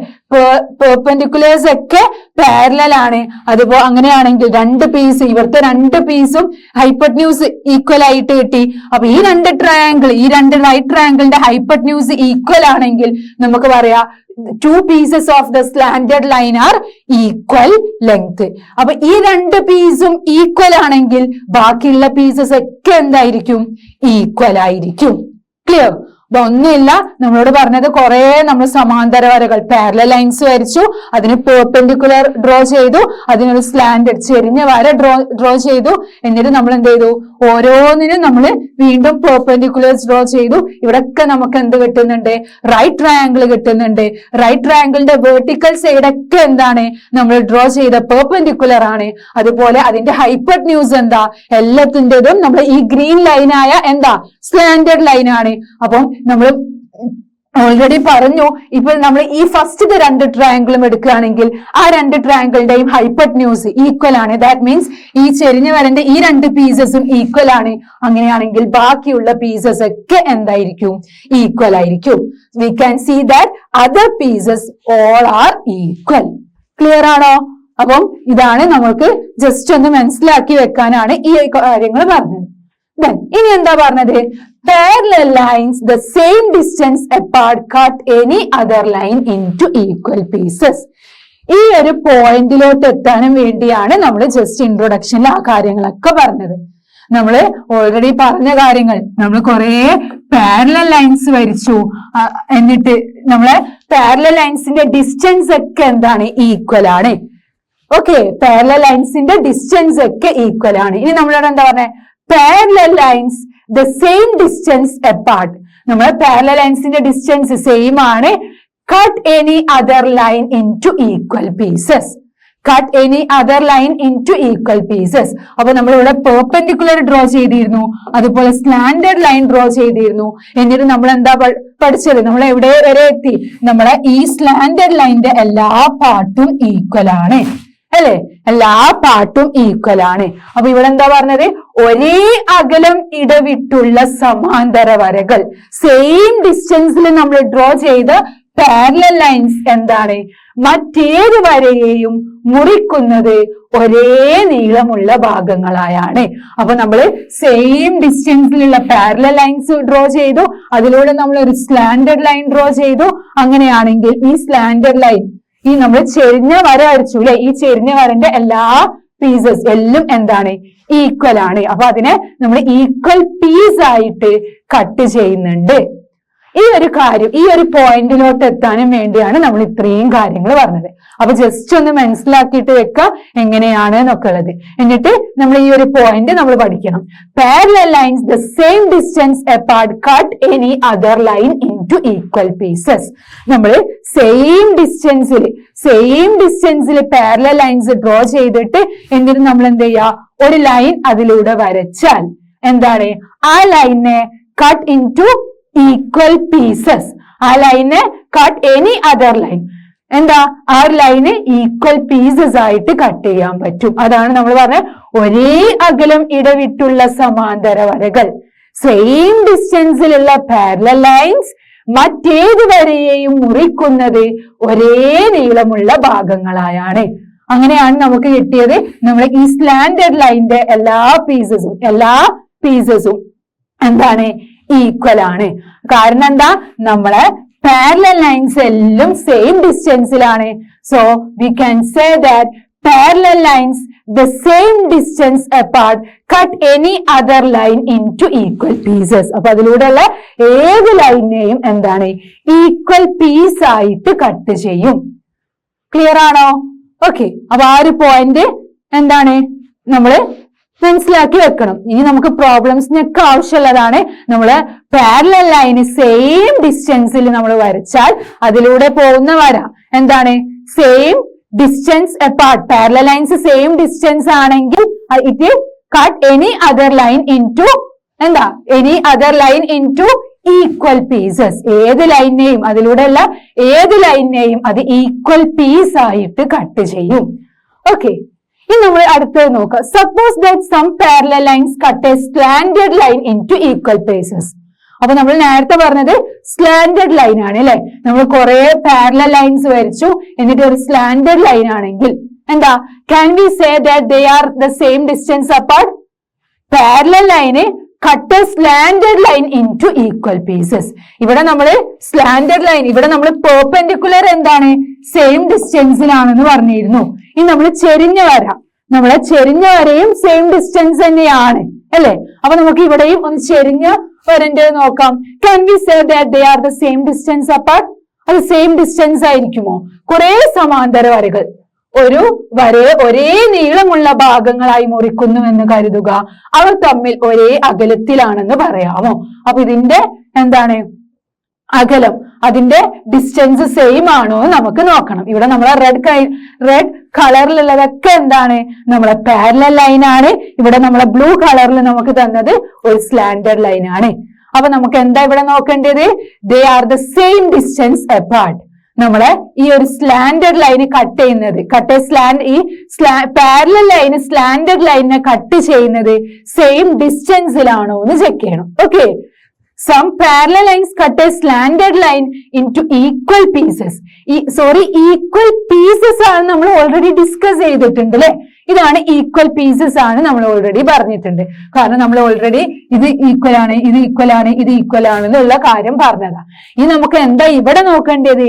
പെർപെൻഡിക്കുലേഴ്സ് ഒക്കെ പാരലൽ ആണ്. അതുപോലെ അങ്ങനെയാണെങ്കിൽ 2 പീസ്, ഇവിടുത്തെ 2 പീസും ഹൈപ്പട്ന്യൂസ് ഈക്വൽ ആയിട്ട് കിട്ടി. അപ്പൊ ഈ 2 ട്രയാങ്കിൾ, ഈ 2 റൈറ്റ് ട്രയാങ്കിളിന്റെ ഹൈപ്പട്ന്യൂസ് ഈക്വൽ ആണെങ്കിൽ നമുക്ക് പറയാം 2 pieces of the slanted line are equal length. അപ്പൊ ഈ 2 പീസും ഈക്വൽ ആണെങ്കിൽ ബാക്കിയുള്ള പീസസ് ഒക്കെ എന്തായിരിക്കും? ഈക്വൽ ആയിരിക്കും. ക്ലിയർ? അപ്പൊ ഒന്നുമില്ല, നമ്മളോട് പറഞ്ഞത് കുറെ നമ്മൾ സമാന്തര വരകൾ പാരലൽ ലൈൻസ് വരച്ചു, അതിന് പെർപെൻഡിക്കുലർ ഡ്രോ ചെയ്തു, അതിനൊരു സ്ലാൻഡഡ് ചെരിഞ്ഞ വര ഡ്രോ ചെയ്തു, എന്നിട്ട് നമ്മൾ എന്ത് ചെയ്തു? ഓരോന്നിനും നമ്മൾ വീണ്ടും പെർപെൻഡിക്കുലേഴ്സ് ഡ്രോ ചെയ്തു. ഇവിടൊക്കെ നമുക്ക് എന്ത് കിട്ടുന്നുണ്ട്? റൈറ്റ് ട്രയാങ്കിൾ കിട്ടുന്നുണ്ട്. റൈറ്റ് ട്രയാങ്കിളിന്റെ വെർട്ടിക്കൽ സൈഡ് ഒക്കെ എന്താണ്? നമ്മൾ ഡ്രോ ചെയ്ത പെർപെൻഡിക്കുലർ ആണ്. അതുപോലെ അതിന്റെ ഹൈപ്പട്ന്യൂസ് എന്താ? എല്ലാത്തിൻ്റെതും നമ്മൾ ഈ ഗ്രീൻ ലൈനായ എന്താ? സ്ലാൻഡഡ് ലൈൻ ആണ്. അപ്പം നമ്മൾ ഓൾറെഡി പറഞ്ഞു, ഇപ്പോൾ നമ്മൾ ഈ ഫസ്റ്റത്തെ 2 ട്രയാങ്കിളും എടുക്കുകയാണെങ്കിൽ ആ 2 ട്രയാങ്കിളിന്റെയും ഹൈപ്പട്ന്യൂസ് ഈക്വൽ ആണ്. ദാറ്റ് മീൻസ് ഈ ചെരിഞ്ഞ വരന്റെ ഈ 2 പീസസും ഈക്വൽ ആണ്. അങ്ങനെയാണെങ്കിൽ ബാക്കിയുള്ള പീസസ് ഒക്കെ എന്തായിരിക്കും? ഈക്വൽ ആയിരിക്കും. We can see that other pieces all are equal. Clear ആണോ? അപ്പം ഇതാണ് നമുക്ക് ജസ്റ്റ് ഒന്ന് മനസ്സിലാക്കി വെക്കാനാണ് ഈ കാര്യങ്ങൾ പറഞ്ഞത്. ഇനി എന്താ പറഞ്ഞത്? Parallel lines the same distance apart cut any other line into equal pieces. ഈ ഒരു പോയിന്റിലോട്ട് എത്താനും വേണ്ടിയാണ് നമ്മൾ ജസ്റ്റ് ഇൻട്രൊഡക്ഷനിൽ ആ കാര്യങ്ങളൊക്കെ പറഞ്ഞത്. നമ്മൾ ഓൾറെഡി പറഞ്ഞ കാര്യങ്ങൾ, നമ്മൾ കുറെ പാരലൽ ലൈൻസ് വരച്ചു, എന്നിട്ട് നമ്മളെ പാരലൽ ലൈൻസിന്റെ ഡിസ്റ്റൻസ് ഒക്കെ എന്താണ്? ഈക്വൽ ആണ്. ഓക്കെ, പാരലൽ ലൈൻസിന്റെ ഡിസ്റ്റൻസ് ഒക്കെ ഈക്വൽ ആണ്. ഇനി നമ്മളോട് എന്താ പറഞ്ഞത്? Parallel lines the same distance apart. നമ്മൾ പാരലൽ ലൈൻസിന്റെ ഡിസ്റ്റൻസ് സെയിം ആണ്. cut any other line into equal pieces. cut any other line into equal pieces. അപ്പൊ നമ്മൾ ഇവിടെ പെർപെൻഡിക്കുലർ ഡ്രോ ചെയ്തിരുന്നു, അതുപോലെ സ്ലാൻഡഡ് ലൈൻ ഡ്രോ ചെയ്തിരുന്നു. എന്നിട്ട് നമ്മൾ എന്താ പഠിച്ചത്? നമ്മൾ എവിടെ വരെ എത്തി? നമ്മളെ ഈ സ്ലാൻഡഡ് ലൈനിന്റെ എല്ലാ പാർട്ടും ഈക്വൽ ആണ് അല്ലെ? എല്ലാ പാർട്ടും ഈക്വൽ ആണ്. അപ്പൊ ഇവിടെ എന്താ പറഞ്ഞത്? ഒരേ അകലം ഇടവിട്ടുള്ള സമാന്തര വരകൾ, സെയിം ഡിസ്റ്റൻസിൽ നമ്മൾ ഡ്രോ ചെയ്ത പാരലൽ ലൈൻസ് എന്താണ്? മറ്റേത് വരയെയും മുറിക്കുന്നത് ഒരേ നീളമുള്ള ഭാഗങ്ങളായാണ്. അപ്പൊ നമ്മൾ സെയിം ഡിസ്റ്റൻസിലുള്ള പാരലൽ ലൈൻസ് ഡ്രോ ചെയ്തു, അതിലൂടെ നമ്മൾ ഒരു സ്ലാൻഡഡ് ലൈൻ ഡ്രോ ചെയ്തു. അങ്ങനെയാണെങ്കിൽ ഈ സ്ലാൻഡഡ് ലൈൻ, ഈ നമ്മൾ ചെരിഞ്ഞ വര വരച്ചു അല്ലെ? ഈ ചെരിഞ്ഞ വരന്റെ എല്ലാ പീസസ് എല്ലാം എന്താണ്? ഈക്വൽ ആണ്. അപ്പൊ അതിനെ നമ്മൾ ഈക്വൽ പീസ് ആയിട്ട് കട്ട് ചെയ്യുന്നുണ്ട്. ഈ ഒരു കാര്യം, ഈ ഒരു പോയിന്റിലോട്ട് എത്താനും വേണ്ടിയാണ് നമ്മൾ ഇത്രയും കാര്യങ്ങൾ പറഞ്ഞത്. അപ്പൊ ജസ്റ്റ് ഒന്ന് മനസ്സിലാക്കിയിട്ട് വെക്കുക എങ്ങനെയാണ് എന്നൊക്കെ ഉള്ളത്. എന്നിട്ട് നമ്മൾ ഈ ഒരു പോയിന്റ് നമ്മൾ പഠിക്കണം. Parallel lines the same distance apart cut any other line into equal pieces. നമ്മൾ സെയിം ഡിസ്റ്റൻസിൽ പാരലൽ ലൈൻസ് ഡ്രോ ചെയ്തിട്ട് എന്നിട്ട് നമ്മൾ എന്ത് ചെയ്യുക? ഒരു ലൈൻ അതിലൂടെ വരച്ചാൽ എന്താണ്? ആ ലൈനെ കട്ട് ഇൻടു ഈക്വൽ പീസസ്. ആ ലൈനെ കട്ട് എനി അതർ ലൈൻ. എന്താ ആ ഒരു ലൈന് ഈക്വൽ പീസസ് ആയിട്ട് കട്ട് ചെയ്യാൻ പറ്റും. അതാണ് നമ്മൾ പറഞ്ഞ ഒരേ അകലം ഇടവിട്ടുള്ള സമാന്തര വരകൾ, സെയിം ഡിസ്റ്റൻസിലുള്ള പാരലൽ ലൈൻസ് മറ്റേത് വരയെയും മുറിക്കുന്നത് ഒരേ നീളമുള്ള ഭാഗങ്ങളായാണ്. അങ്ങനെയാണ് നമുക്ക് കിട്ടിയത്. നമ്മൾ ഈ സ്ലാൻഡഡ് ലൈനിന്റെ എല്ലാ പീസസും എന്താണ് ഈക്വൽ ആണ്. കാരണം എന്താ, നമ്മളെ പാരലൽ ലൈൻസ് എല്ലാം സെയിം ഡിസ്റ്റൻസിലാണ്. So we can say that parallel lines the same distance apart cut any other line into equal pieces. അപ്പൊ അതിലൂടെയുള്ള ഏത് ലൈനെയും എന്താണ് ഈക്വൽ പീസ് ആയിട്ട് കട്ട് ചെയ്യും. ക്ലിയർ ആണോ? ഓക്കെ, അപ്പൊ ആ ഒരു പോയിന്റ് എന്താണ് നമ്മള് മനസ്സിലാക്കി വെക്കണം. ഇനി നമുക്ക് പ്രോബ്ലംസിനൊക്കെ ആവശ്യമുള്ളതാണ്. നമ്മള് പാരലൽ ലൈന് സെയിം ഡിസ്റ്റൻസിൽ നമ്മൾ വരച്ചാൽ അതിലൂടെ പോകുന്ന വര എന്താണ് same distance apart. Parallel lines same distance ആണെങ്കിൽ it cut any other line into equal pieces. ഏത് ലൈനെയും അതിലൂടെയുള്ള ഏത് ലൈനെയും അത് ഈക്വൽ പീസ് ആയിട്ട് കട്ട് ചെയ്യും. ഓക്കെ, ഇനി നമ്മൾ അടുത്തത് നോക്കാം. Suppose that some parallel lines cut a slanted line into equal pieces. അപ്പൊ നമ്മൾ നേരത്തെ പറഞ്ഞത് സ്ലാൻഡഡ് ലൈൻ ആണ് അല്ലെ. നമ്മൾ കുറെ പാരലൽ ലൈൻസ് വരച്ചു, എന്നിട്ട് ഒരു സ്ലാൻഡഡ് ലൈൻ ആണെങ്കിൽ എന്താ, can we say that they are the same distance apart? Parallel line cut a slanted line into equal pieces. ഇവിടെ നമ്മൾ സ്ലാൻഡഡ് ലൈൻ, ഇവിടെ നമ്മൾ പെർപെൻഡിക്കുലർ എന്താണ് സെയിം ഡിസ്റ്റൻസിലാണെന്ന് പറഞ്ഞിരുന്നു. ഇനി നമ്മൾ ചെരിഞ്ഞ വരയും സെയിം ഡിസ്റ്റൻസ് തന്നെയാണ് അല്ലെ. അപ്പൊ നമുക്ക് ഇവിടെയും ഒന്ന് ചെരിഞ്ഞ വരന്റെ നോക്കാം. Can we say that they are the same distance apart? അത് സെയിം ഡിസ്റ്റൻസ് ആയിരിക്കുമോ? കുറെ സമാന്തര വരകൾ ഒരു വരയെ ഒരേ നീളമുള്ള ഭാഗങ്ങളായി മുറിക്കുന്നു എന്ന് കരുതുക. അവർ തമ്മിൽ ഒരേ അകലത്തിലാണെന്ന് പറയാമോ? അപ്പൊ ഇതിന്റെ എന്താണ് അകലം, അതിന്റെ ഡിസ്റ്റൻസ് സെയിം ആണോ നമുക്ക് നോക്കണം. ഇവിടെ നമ്മളെ റെഡ് കളറിലുള്ളതൊക്കെ എന്താണ് നമ്മളെ പാരലൽ ലൈൻ ആണ്. ഇവിടെ നമ്മളെ ബ്ലൂ കളറിൽ നമുക്ക് തന്നത് ഒരു സ്ലാൻഡഡ് ലൈൻ ആണ്. അപ്പൊ നമുക്ക് എന്താ ഇവിടെ നോക്കേണ്ടത്? They are the same distance apart. നമ്മളെ ഈ ഒരു സ്ലാൻഡഡ് ലൈന് കട്ട് ചെയ്യുന്നത്, പാരലൽ ലൈന് സ്ലാൻഡഡ് ലൈനിനെ കട്ട് ചെയ്യുന്നത് സെയിം ഡിസ്റ്റൻസിലാണോ എന്ന് ചെക്ക് ചെയ്യണം. Okay, some parallel lines cut a slanted line into equal pieces. equal pieces ആണ് നമ്മൾ ഓൾറെഡി ഡിസ്കസ് ചെയ്തിട്ടുണ്ട് അല്ലെ. ഇതാണ് ഈക്വൽ പീസസ് ആണ് നമ്മൾ ഓൾറെഡി പറഞ്ഞിട്ടുണ്ട്. കാരണം നമ്മൾ ഓൾറെഡി ഇത് ഈക്വൽ ആണ്, ഇത് ഈക്വൽ ആണ്, ഇത് ഈക്വൽ ആണ് എന്നുള്ള കാര്യം പറഞ്ഞതാ. ഇനി നമുക്ക് എന്താ ഇവിടെ നോക്കേണ്ടത്?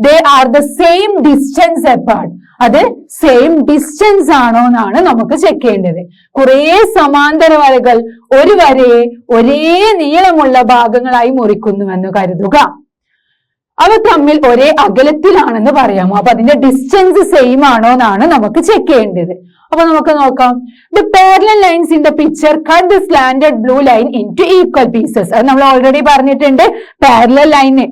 They are the same distance apart. അത് സെയിം ഡിസ്റ്റൻസ് ആണോ എന്നാണ് നമുക്ക് ചെക്ക് ചെയ്യേണ്ടത്. കുറെ സമാന്തര വരകൾ ഒരു വരയെ ഒരേ നീളമുള്ള ഭാഗങ്ങളായി മുറിക്കുന്നുവെന്ന് കരുതുക. അവ തമ്മിൽ ഒരേ അകലത്തിലാണെന്ന് പറയാമോ? അപ്പൊ അതിന്റെ ഡിസ്റ്റൻസ് സെയിം ആണോ എന്നാണ് നമുക്ക് ചെക്ക് ചെയ്യേണ്ടത്. അപ്പൊ നമുക്ക് നോക്കാം. The parallel lines in the picture cut the slanted blue line into equal pieces. അത് നമ്മൾ ഓൾറെഡി പറഞ്ഞിട്ടുണ്ട്. പാരലൽ ലൈന്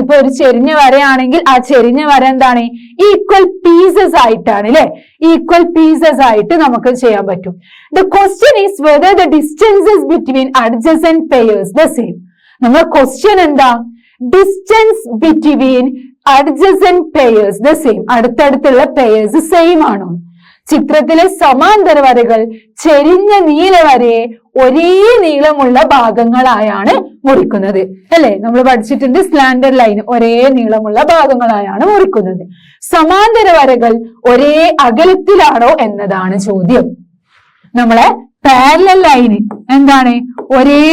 ഇപ്പൊ ഒരു ചെരിഞ്ഞ വരയാണെങ്കിൽ ആ ചെരിഞ്ഞ വര എന്താണ് ഈക്വൽ പീസസ് ആയിട്ടാണ് അല്ലെ. ഈക്വൽ പീസസ് ആയിട്ട് നമുക്ക് ചെയ്യാൻ പറ്റും. The question is whether the distances between adjacent pairs the same. നമ്മുടെ ക്വസ്റ്റ്യൻ എന്താ? Distance between adjacent pairs the same. അടുത്തടുത്തുള്ള പെയേഴ്സ് സെയിം ആണോ? ചിത്രത്തിലെ സമാന്തര വരകൾ ചെരിഞ്ഞ നീല വരയെ ഒരേ നീളമുള്ള ഭാഗങ്ങളായാണ് മുറിക്കുന്നത് അല്ലെ. നമ്മൾ പഠിച്ചിട്ടുണ്ട് സ്ലാൻഡഡ് ലൈൻ ഒരേ നീളമുള്ള ഭാഗങ്ങളായാണ് മുറിക്കുന്നത്. സമാന്തര വരകൾ ഒരേ അകലത്തിലാണോ എന്നതാണ് ചോദ്യം. നമ്മളെ പാരലൽ ലൈന് എന്താണ് ഒരേ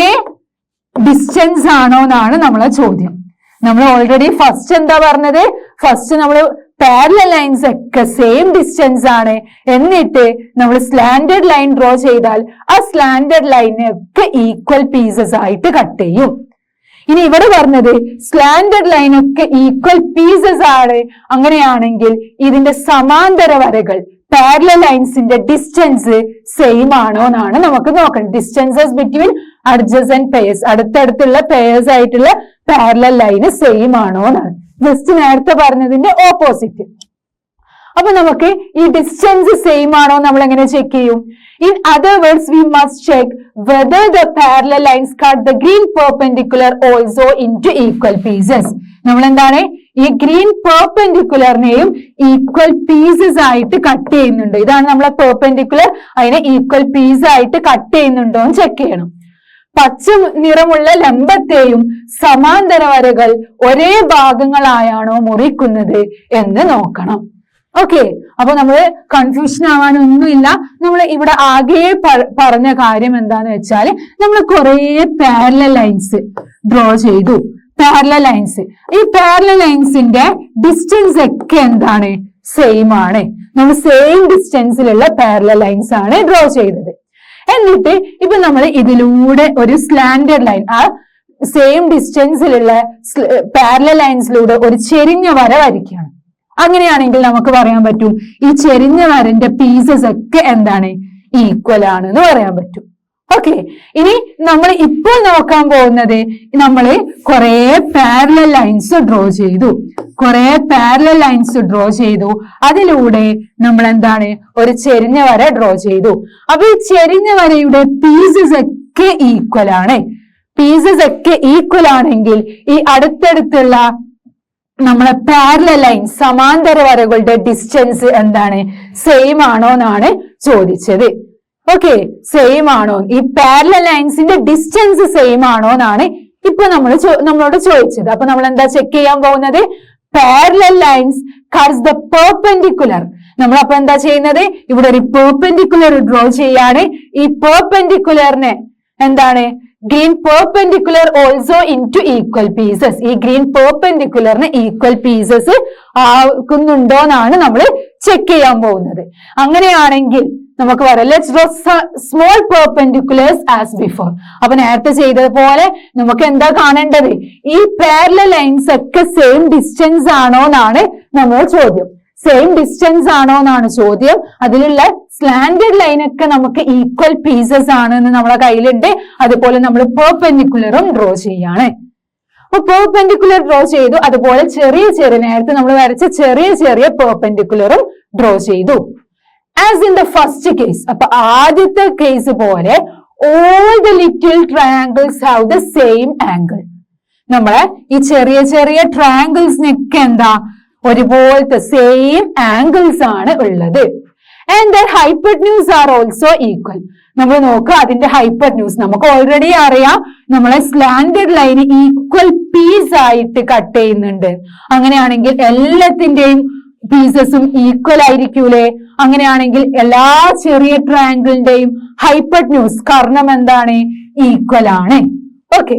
ഡിസ്റ്റൻസ് ആണോ എന്നാണ് നമ്മളെ ചോദ്യം. നമ്മൾ ഓൾറെഡി ഫസ്റ്റ് എന്താ പറഞ്ഞത്? ഫസ്റ്റ് നമ്മൾ പാരലൽ ലൈൻസ് ഒക്കെ സെയിം ഡിസ്റ്റൻസ് ആണ്, എന്നിട്ട് നമ്മൾ സ്ലാൻഡഡ് ലൈൻ ഡ്രോ ചെയ്താൽ ആ സ്ലാൻഡഡ് ലൈനെ ഒക്കെ ഈക്വൽ പീസസ് ആയിട്ട് കട്ട് ചെയ്യും. ഇനി ഇവിടെ പറഞ്ഞത് സ്ലാൻഡഡ് ലൈൻ ഒക്കെ ഈക്വൽ പീസസ് ആണ്. അങ്ങനെയാണെങ്കിൽ ഇതിന്റെ സമാന്തര വരകൾ പാരലൽ ലൈൻസിന്റെ ഡിസ്റ്റൻസ് സെയിം ആണോ എന്നാണ് നമുക്ക് നോക്കണം. ഡിസ്റ്റൻസസ് ബിറ്റ്വീൻ അഡ്ജസന്റ് പെയേഴ്സ്, അടുത്തടുത്തുള്ള പെയേഴ്സ് ആയിട്ടുള്ള പാരലൽ ലൈന് സെയിം ആണോ എന്നാണ്. ജസ്റ്റ് നേരത്തെ പറഞ്ഞതിന്റെ ഓപ്പോസിറ്റ്. അപ്പൊ നമുക്ക് ഈ ഡിസ്റ്റൻസ് സെയിം ആണോ നമ്മൾ എങ്ങനെ ചെക്ക് ചെയ്യും? In other words we must check whether the parallel lines cut the green perpendicular also into equal pieces. നമ്മൾ എന്താണ് ഈ ഗ്രീൻ പെർപെൻഡിക്കുലറിനെയും ഈക്വൽ പീസസ് ആയിട്ട് കട്ട് ചെയ്യുന്നുണ്ട്. ഇതാണ് നമ്മളെ പെർപെൻഡിക്കുലർ. അതിനെ ഈക്വൽ പീസ് ആയിട്ട് കട്ട് ചെയ്യുന്നുണ്ടോ എന്ന് ചെക്ക് ചെയ്യണം. പച്ച നിറമുള്ള ലംബത്തെയും സമാന്തര വരകൾ ഒരേ ഭാഗങ്ങളായാണോ മുറിക്കുന്നത് എന്ന് നോക്കണം. ഓക്കെ, അപ്പൊ നമ്മള് കൺഫ്യൂഷൻ ആവാനൊന്നുമില്ല. നമ്മൾ ഇവിടെ ആകെ പറഞ്ഞ കാര്യം എന്താന്ന് വെച്ചാൽ നമ്മൾ കുറെ പാരലൽ ലൈൻസ് ഡ്രോ ചെയ്തു. പാരലൽ ലൈൻസ്, ഈ പാരലൽ ലൈൻസിന്റെ ഡിസ്റ്റൻസ് ഒക്കെ എന്താണ്? സെയിം ആണ്. നമ്മൾ സെയിം ഡിസ്റ്റൻസിലുള്ള പാരലൽ ലൈൻസ് ആണ് ഡ്രോ ചെയ്തത്. എന്നിട്ട് ഇപ്പൊ നമ്മൾ ഇതിലൂടെ ഒരു സ്ലാൻഡഡ് ലൈൻ, ആ സെയിം ഡിസ്റ്റൻസിലുള്ള പാരലൽ ലൈൻസിലൂടെ ഒരു ചെരിഞ്ഞ വര വരയ്ക്കുകയാണ്. അങ്ങനെയാണെങ്കിൽ നമുക്ക് പറയാൻ പറ്റും ഈ ചെരിഞ്ഞ വരന്റെ പീസസ് ഒക്കെ എന്താണ്? ഈക്വൽ ആണെന്ന് പറയാൻ പറ്റും. ഓക്കെ, ഇനി നമ്മൾ ഇപ്പോൾ നോക്കാൻ പോകുന്നത്, നമ്മൾ കുറെ പാരലൽ ലൈൻസ് ഡ്രോ ചെയ്തു. അതിലൂടെ നമ്മൾ എന്താണ്? ഒരു ചെരിഞ്ഞ വര ഡ്രോ ചെയ്തു. അപ്പൊ ഈ ചെരിഞ്ഞ വരയുടെ പീസസ് ഒക്കെ ഈക്വൽ ആണ്. ആണെങ്കിൽ ഈ അടുത്തടുത്തുള്ള നമ്മളെ പാരലൽ ലൈൻ, സമാന്തര വരകളുടെ ഡിസ്റ്റൻസ് എന്താണ്? സെയിം ആണോ എന്നാണ് ചോദിച്ചത്. ഓക്കെ, സെയിം ആണോ? ഈ പാരലൽ ലൈൻസിന്റെ ഡിസ്റ്റൻസ് സെയിം ആണോ എന്നാണ് ഇപ്പൊ നമ്മളോട് ചോദിച്ചത്. അപ്പൊ നമ്മൾ എന്താ ചെക്ക് ചെയ്യാൻ പോകുന്നത്? Parallel lines cuts the perpendicular. നമ്മൾ അപ്പൊ എന്താ ചെയ്യുന്നത്? ഇവിടെ ഒരു പെർപെൻഡിക്കുലർ ഡ്രോ ചെയ്യാണ്. ഈ പെർപെൻഡിക്കുലറിനെ എന്താണ്? Green perpendicular also into equal pieces. ഈ ഗ്രീൻ പെർപെൻഡിക്കുലറിന് ഈക്വൽ പീസസ് ആക്കുന്നുണ്ടോ എന്നാണ് നമ്മൾ ചെക്ക് ചെയ്യാൻ പോകുന്നത്. അങ്ങനെയാണെങ്കിൽ നമുക്ക് പറയാം, let's draw small perpendiculars as before. അപ്പൊ നേരത്തെ ചെയ്തതുപോലെ നമുക്ക് എന്താ കാണേണ്ടത്? ഈ പാരലൽ ലൈൻസ് ഒക്കെ സെയിം ഡിസ്റ്റൻസ് ആണോ എന്നാണ് നമ്മുടെ ചോദ്യം. അതിലുള്ള സ്ലാൻഡഡ് ലൈൻ ഒക്കെ നമുക്ക് ഈക്വൽ പീസസ് ആണെന്ന് നമ്മളെ കയ്യിലുണ്ട്. അതുപോലെ നമ്മൾ പെർപെൻഡിക്കുലറും ഡ്രോ ചെയ്യാണ്. അപ്പൊ പെർപെൻഡിക്കുലർ ഡ്രോ ചെയ്തു. അതുപോലെ നേരത്തെ നമ്മൾ വരച്ച ചെറിയ പെർപെൻഡിക്കുലറും ഡ്രോ ചെയ്തു. As in the first case, അപ്പൊ ആദ്യത്തെ കേസ് പോലെ all the little triangles have the same angle. നമ്മളെ ഈ ചെറിയ ട്രയാങ്കിൾസിനൊക്കെ എന്താ? ഒരുപോലത്തെ സെയിം ആംഗിൾസ് ആണ് ഉള്ളത്. And their hypotenuse are also equal. നമ്മൾ നോക്കുക, അതിന്റെ ഹൈപ്പർന്യൂസ് നമുക്ക് ഓൾറെഡി അറിയാം. നമ്മളെ സ്ലാൻഡഡ് ലൈന് ഈക്വൽ പീസ് ആയിട്ട് കട്ട് ചെയ്യുന്നുണ്ട്. അങ്ങനെയാണെങ്കിൽ എല്ലാത്തിന്റെയും പീസസും ഈക്വൽ ആയിരിക്കൂലേ? അങ്ങനെയാണെങ്കിൽ എല്ലാ ചെറിയ ട്രയാങ്കിളിന്റെയും ഹൈപ്പർന്യൂസ് കർണം എന്താണ്? ഈക്വൽ ആണ്. Okay,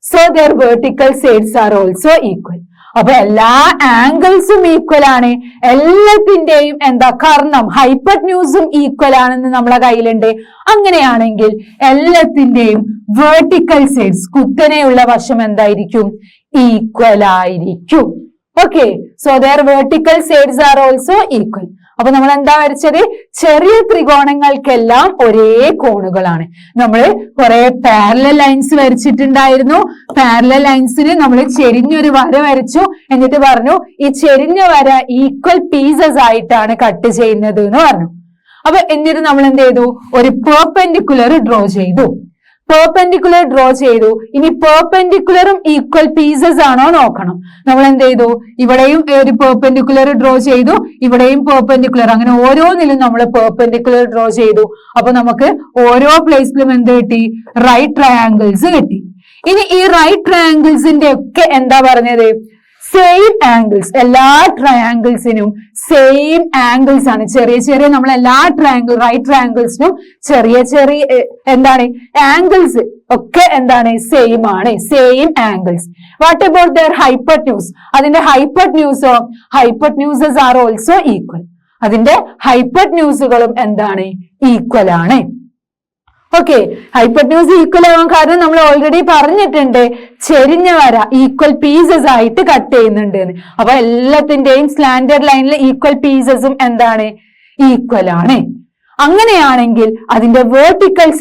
so their vertical sides are also equal. അപ്പൊ എല്ലാ ആംഗിൾസും ഈക്വൽ ആണ്. എല്ലാത്തിന്റെയും എന്താ? കർണം, ഹൈപ്പർന്യൂസും ഈക്വൽ ആണെന്ന് നമ്മളെ കയ്യിലുണ്ട്. അങ്ങനെയാണെങ്കിൽ എല്ലാത്തിന്റെയും വെർട്ടിക്കൽ സൈഡ്സ്, കുത്തനെയുള്ള വശം എന്തായിരിക്കും? ഈക്വൽ ആയിരിക്കും. Okay, so their vertical sides are also equal. അപ്പൊ നമ്മൾ എന്താ വരച്ചത്? ചെറിയ ത്രികോണങ്ങൾക്കെല്ലാം ഒരേ കോണുകളാണ്. നമ്മൾ കുറെ പാരലൽ ലൈൻസ് വരച്ചിട്ടുണ്ടായിരുന്നു. പാരലൽ ലൈൻസിന് നമ്മൾ ചെരിഞ്ഞൊരു വര വരച്ചു. എന്നിട്ട് പറഞ്ഞു ഈ ചെരിഞ്ഞ വര ഈക്വൽ പീസസ് ആയിട്ടാണ് കട്ട് ചെയ്യുന്നത് എന്ന് പറഞ്ഞു. അപ്പൊ എന്നിട്ട് നമ്മൾ എന്ത് ചെയ്തു? ഒരു പെർപെൻഡിക്കുലർ ഡ്രോ ചെയ്തു. ഇനി പെർപെൻഡിക്കുലറും ഈക്വൽ പീസസ് ആണോ നോക്കണം. നമ്മൾ എന്ത് ചെയ്തു? ഇവിടെയും ഒരു പെർപെൻഡിക്കുലർ ഡ്രോ ചെയ്തു, ഇവിടെയും പെർപെൻഡിക്കുലർ. അങ്ങനെ ഓരോന്നിലും നമ്മൾ പെർപെൻഡിക്കുലർ ഡ്രോ ചെയ്തു. അപ്പൊ നമുക്ക് ഓരോ പ്ലേസിലും എന്ത് കിട്ടി? റൈറ്റ് ട്രയാങ്കിൾസ് കിട്ടി. ഇനി ഈ റൈറ്റ് ട്രയാങ്കിൾസിന്റെ ഒക്കെ എന്താ പറഞ്ഞത്? Same angles. എല്ലാ ട്രയാങ്കിൾസിനും സെയിം ആംഗിൾസ് ആണ്. ചെറിയ നമ്മൾ എല്ലാ റൈറ്റ് ട്രയാങ്കിൾസിനും ചെറിയ എന്താണ്? ആംഗിൾസ് ഒക്കെ എന്താണ്? സെയിം ആണ്. Same angles. What about their hypotenuse? അതിന്റെ ഹൈപ്പർന്യൂസോ? Hypotenuses are also equal. അതിന്റെ ഹൈപ്പർന്യൂസുകളും എന്താണ്? ഈക്വൽ ആണ്. ഓക്കെ, ഹൈപ്പർന്യൂസ് ഈക്വൽ ആവാൻ കാരണം നമ്മൾ ഓൾറെഡി പറഞ്ഞിട്ടുണ്ട്, ചെരിഞ്ഞ വര ഈക്വൽ പീസസ് ആയിട്ട് കട്ട് ചെയ്യുന്നുണ്ട് എന്ന്. അപ്പൊ എല്ലാത്തിന്റെയും സ്ലാൻഡഡ് ലൈനിലെ ഈക്വൽ പീസസും എന്താണ്? ഈക്വൽ ആണ്. അങ്ങനെയാണെങ്കിൽ അതിന്റെ വെർട്ടിക്കൽ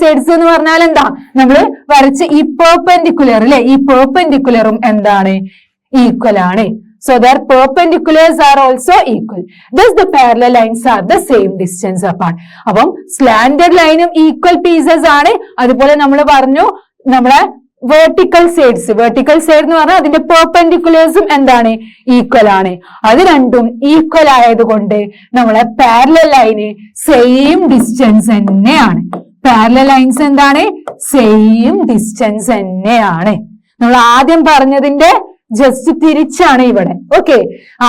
സൈഡ്സ് എന്ന് പറഞ്ഞാൽ എന്താ? നമ്മൾ വരച്ച ഈ പെർപെൻഡിക്കുലർ അല്ലെ, ഈ പെർപെൻഡിക്കുലറും എന്താണ്? ഈക്വൽ ആണ്. So their perpendiculars are also equal. Thus the parallel lines are the same distance apart. അപ്പം സ്ലാൻഡഡ് ലൈനും ഈക്വൽ പീസസ് ആണ്. അതുപോലെ നമ്മൾ പറഞ്ഞു നമ്മളെ വെർട്ടിക്കൽ സൈഡ്സ് എന്ന് പറഞ്ഞാൽ അതിന്റെ പെർപെൻഡിക്കുലേഴ്സും എന്താണ് ഈക്വൽ ആണ്. അത് രണ്ടും ഈക്വൽ ആയതുകൊണ്ട് നമ്മളെ പാരലൽ ലൈന് സെയിം ഡിസ്റ്റൻസ് തന്നെയാണ്. പാരലൽ ലൈൻസ് എന്താണ് സെയിം ഡിസ്റ്റൻസ് തന്നെയാണ്. നമ്മൾ ആദ്യം പറഞ്ഞതിന്റെ ജസ്റ്റ് തിരിച്ചാണ് ഇവിടെ. ഓക്കെ,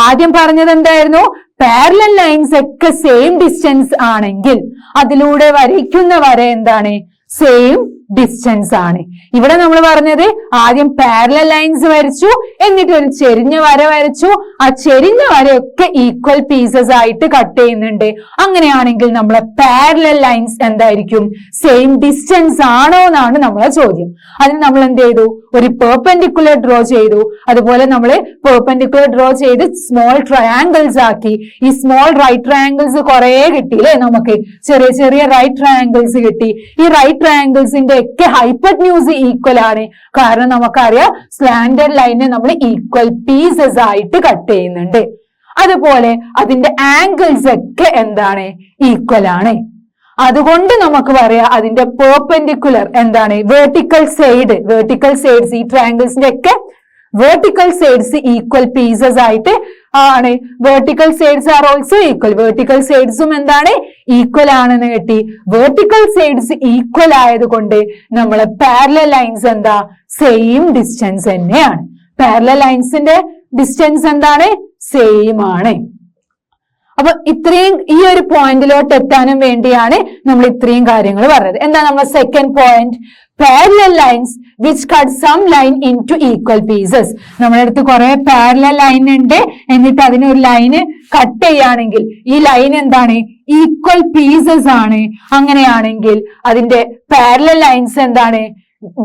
ആദ്യം പറഞ്ഞത് എന്തായിരുന്നു? പാരലൽ ലൈൻസ് ഒക്കെ സെയിം ഡിസ്റ്റൻസ് ആണെങ്കിൽ അതിലൂടെ വരയ്ക്കുന്ന വര എന്താണ് സെയിം ഡിസ്റ്റൻസ് ആണ്. ഇവിടെ നമ്മൾ പറഞ്ഞത് ആദ്യം പാരലൽ ലൈൻസ് വരച്ചു, എന്നിട്ട് ഒരു ചെരിഞ്ഞ വര വരച്ചു. ആ ചെരിഞ്ഞ വരയൊക്കെ ഈക്വൽ പീസസ് ആയിട്ട് കട്ട് ചെയ്യുന്നുണ്ട്. അങ്ങനെയാണെങ്കിൽ നമ്മളെ പാരലൽ ലൈൻസ് എന്തായിരിക്കും? സെയിം ഡിസ്റ്റൻസ് ആണോ എന്നാണ് നമ്മളെ ചോദ്യം. അതിന് നമ്മൾ എന്ത് ചെയ്തു? ഒരു പെർപെൻഡിക്കുലർ ഡ്രോ ചെയ്തു. അതുപോലെ നമ്മൾ പെർപെൻഡിക്കുലർ ഡ്രോ ചെയ്ത് സ്മോൾ ട്രയാങ്കിൾസ് ആക്കി. ഈ സ്മോൾ റൈറ്റ് ട്രയാങ്കിൾസ് കുറെ കിട്ടിയില്ലേ നമുക്ക്? ചെറിയ ചെറിയ റൈറ്റ് ട്രയാങ്കിൾസ് കിട്ടി. ഈ റൈറ്റ് ട്രയാങ്കിൾസിന്റെ ഒക്കെ ഹൈപ്പോട്ന്യൂസ് ഈക്വൽ ആണ്. കാരണം നമുക്കറിയാം സ്ലാൻഡഡ് ലൈനെ നമ്മൾ ഈക്വൽ പീസസ് ആയിട്ട് കട്ട് ചെയ്യുന്നുണ്ട്. അതുപോലെ അതിന്റെ ആംഗിൾസ് ഒക്കെ എന്താണ് ഈക്വൽ ആണ്. അതുകൊണ്ട് നമുക്ക് പറയാം അതിന്റെ പെർപെൻഡിക്കുലർ എന്താണ് വെർട്ടിക്കൽ സൈഡ്സ് ഈ ട്രയാങ്കിൾസിന്റെ ഒക്കെ വെർട്ടിക്കൽ സൈഡ്സ് ഈക്വൽ പീസസ് ആയിട്ട് ആണ്. Vertical sides are also equal. Vertical സൈഡ്സും എന്താണ് ഈക്വൽ ആണെന്ന് കിട്ടി. വെർട്ടിക്കൽ സൈഡ്സ് ഈക്വൽ ആയതുകൊണ്ട് നമ്മളെ പാരലൽ ലൈൻസ് എന്താ സെയിം ഡിസ്റ്റൻസ് തന്നെയാണ്. പാരലൽ ലൈൻസിന്റെ ഡിസ്റ്റൻസ് എന്താണ് സെയിം ആണ്. അപ്പൊ ഇത്രയും ഈ ഒരു പോയിന്റിലോട്ട് എത്താനും വേണ്ടിയാണ് നമ്മൾ ഇത്രയും കാര്യങ്ങൾ പറഞ്ഞത്. എന്താ നമ്മുടെ second point? Parallel lines which cut some line into equal pieces. നമ്മുടെ അടുത്ത് കുറെ പാരലൽ ലൈൻ ഉണ്ട്, എന്നിട്ട് അതിനൊരു ലൈന് കട്ട് ചെയ്യുകയാണെങ്കിൽ ഈ ലൈൻ എന്താണ് ഈക്വൽ പീസസ് ആണ്. അങ്ങനെയാണെങ്കിൽ അതിന്റെ പാരലൽ ലൈൻസ് എന്താണ്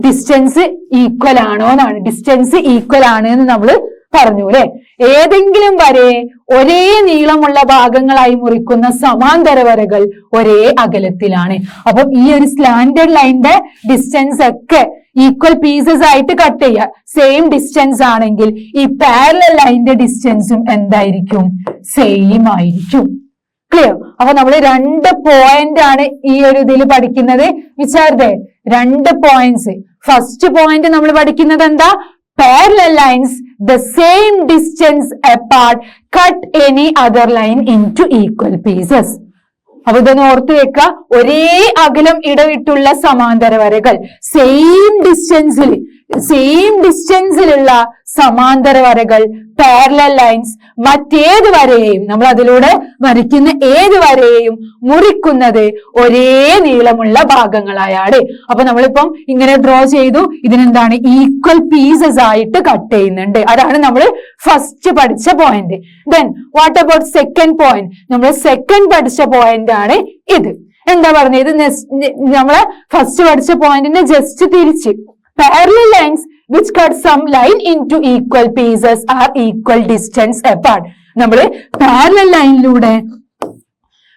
ഡിസ്റ്റൻസ് ഈക്വൽ ആണോ എന്നാണ്. ഡിസ്റ്റൻസ് ഈക്വൽ ആണ് എന്ന് നമ്മൾ പറഞ്ഞു അല്ലെ. ഏതെങ്കിലും വരയെ ഒരേ നീളമുള്ള ഭാഗങ്ങളായി മുറിക്കുന്ന സമാന്തര വരകൾ ഒരേ അകലത്തിലാണ്. അപ്പൊ ഈ ഒരു സ്ലാൻഡഡ് ലൈനിന്റെ ഡിസ്റ്റൻസ് ഒക്കെ ഈക്വൽ പീസസ് ആയിട്ട് കട്ട് ചെയ്യുക. സെയിം ഡിസ്റ്റൻസ് ആണെങ്കിൽ ഈ പാരലൽ ലൈനിന്റെ ഡിസ്റ്റൻസും എന്തായിരിക്കും? സെയിം ആയിരിക്കും. ക്ലിയർ? അപ്പൊ നമ്മൾ 2 പോയിന്റ് ആണ് ഈ ഒരു ഇതിൽ പഠിക്കുന്നത്. വിചാരിച്ചേ 2 പോയിന്റ്സ്. ഫസ്റ്റ് പോയിന്റ് നമ്മൾ പഠിക്കുന്നത് എന്താ? Parallel lines the same distance apart cut any other line into equal pieces. അപ്പൊ ഇതൊന്ന് ഓർത്തു വെക്ക. ഒരേ അകലം ഇടവിട്ടുള്ള സമാന്തര വരകൾ സെയിം ഡിസ്റ്റൻസിലുള്ള സമാന്തര വരകൾ പാരലൽ ലൈൻസ് മറ്റേത് വരയെയും നമ്മൾ അതിലൂടെ വരയ്ക്കുന്ന ഏത് വരയെയും മുറിക്കുന്നത് ഒരേ നീളമുള്ള ഭാഗങ്ങളായാണ്. അപ്പൊ നമ്മളിപ്പം ഇങ്ങനെ ഡ്രോ ചെയ്തു. ഇതിനെന്താണ് ഈക്വൽ പീസസ് ആയിട്ട് കട്ട് ചെയ്യുന്നുണ്ട്. അതാണ് നമ്മൾ ഫസ്റ്റ് പഠിച്ച point. Then what about second point? നമ്മൾ സെക്കൻഡ് പഠിച്ച പോയിന്റ് ആണ് ഇത്. എന്താ പറഞ്ഞത്? നമ്മള് ഫസ്റ്റ് പഠിച്ച പോയിന്റിന്റെ ജസ്റ്റ് തിരിച്ച്. Parallel lines which cut some line into equal pieces are equal distance apart. നമ്മള് പാരലൽ ലൈനിലൂടെ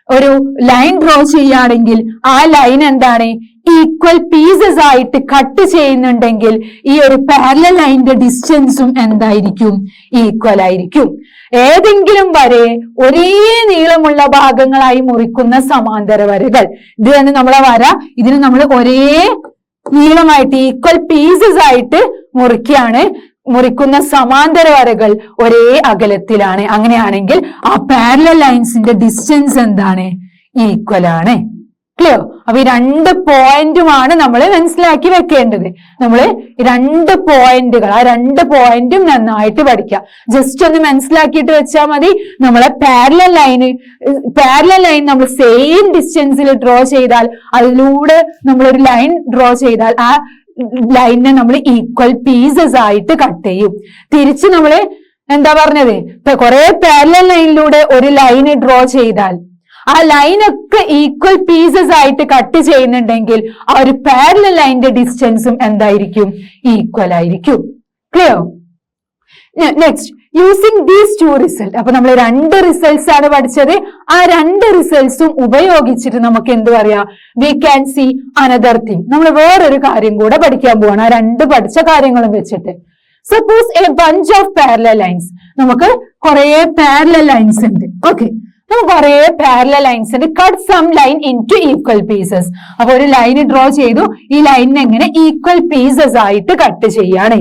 ഒരു ലൈൻ ഡ്രോ ചെയ്യുകയാണെങ്കിൽ ആ ലൈൻ എന്താണ് ഈക്വൽ പീസസ് ആയിട്ട് കട്ട് ചെയ്യുന്നുണ്ടെങ്കിൽ ഈ ഒരു പാരലൽ ലൈനിന്റെ ഡിസ്റ്റൻസും എന്തായിരിക്കും? ഈക്വൽ ആയിരിക്കും. ഏതെങ്കിലും വരെ ഒരേ നീളമുള്ള ഭാഗങ്ങളായി മുറിക്കുന്ന സമാന്തര വരകൾ, ഇത് തന്നെ നമ്മളെ വര, ഇതിന് നമ്മൾ ഒരേ നീളമായിട്ട് ഈക്വൽ പീസസ് ആയിട്ട് മുറിക്കുന്ന സമാന്തര വരകൾ ഒരേ അകലത്തിലാണ്. അങ്ങനെയാണെങ്കിൽ ആ പാരലൽ ലൈൻസിന്റെ ഡിസ്റ്റൻസ് എന്താണ്? ഈക്വൽ ആണ്. ക്ലിയർ? അപ്പൊ ഈ 2 പോയിന്റുമാണ് നമ്മൾ മനസ്സിലാക്കി വെക്കേണ്ടത്. നമ്മൾ 2 പോയിന്റുകൾ, ആ 2 പോയിന്റും നന്നായിട്ട് പഠിക്കുക. ജസ്റ്റ് ഒന്ന് മനസ്സിലാക്കിയിട്ട് വെച്ചാൽ മതി. നമ്മളെ പാരലൽ ലൈൻ നമ്മൾ സെയിം ഡിസ്റ്റൻസിൽ ഡ്രോ ചെയ്താൽ, അതിലൂടെ നമ്മളൊരു ലൈൻ ഡ്രോ ചെയ്താൽ ആ ലൈനിനെ നമ്മൾ ഈക്വൽ പീസസ് ആയിട്ട് കട്ട് ചെയ്യും. തിരിച്ച് നമ്മള് എന്താ പറഞ്ഞത്? ഇപ്പൊ കുറെ പാരലൽ ലൈനിലൂടെ ഒരു ലൈന് ഡ്രോ ചെയ്താൽ ആ ലൈനൊക്കെ ഈക്വൽ പീസസ് ആയിട്ട് കട്ട് ചെയ്യുന്നുണ്ടെങ്കിൽ ആ ഒരു പാരലൽ ലൈനിന്റെ ഡിസ്റ്റൻസും എന്തായിരിക്കും? ഈക്വൽ ആയിരിക്കും. Clear? Next, using these 2 result. അപ്പൊ നമ്മൾ 2 റിസൾട്ട്സ് ആണ് പഠിച്ചത്. ആ 2 റിസൾട്ട്സും ഉപയോഗിച്ചിട്ട് നമുക്ക് എന്ത് പറയാം? We can see another thing. നമ്മൾ വേറൊരു കാര്യം കൂടെ പഠിക്കാൻ പോവാണ് ആ 2 പഠിച്ച കാര്യങ്ങളും വെച്ചിട്ട്. Suppose a bunch of parallel lines. നമുക്ക് കുറെ പാരലൽ ലൈൻസ് ഉണ്ട്. ഓക്കെ, നമുക്ക് കുറെ പാരലൽ ലൈൻസ് ഉണ്ട്. Cut some line into equal pieces. അപ്പൊ ഒരു ലൈൻ ഡ്രോ ചെയ്തു, ഈ ലൈനിനെ എങ്ങനെ ഈക്വൽ പീസസ് ആയിട്ട് കട്ട് ചെയ്യാണ്.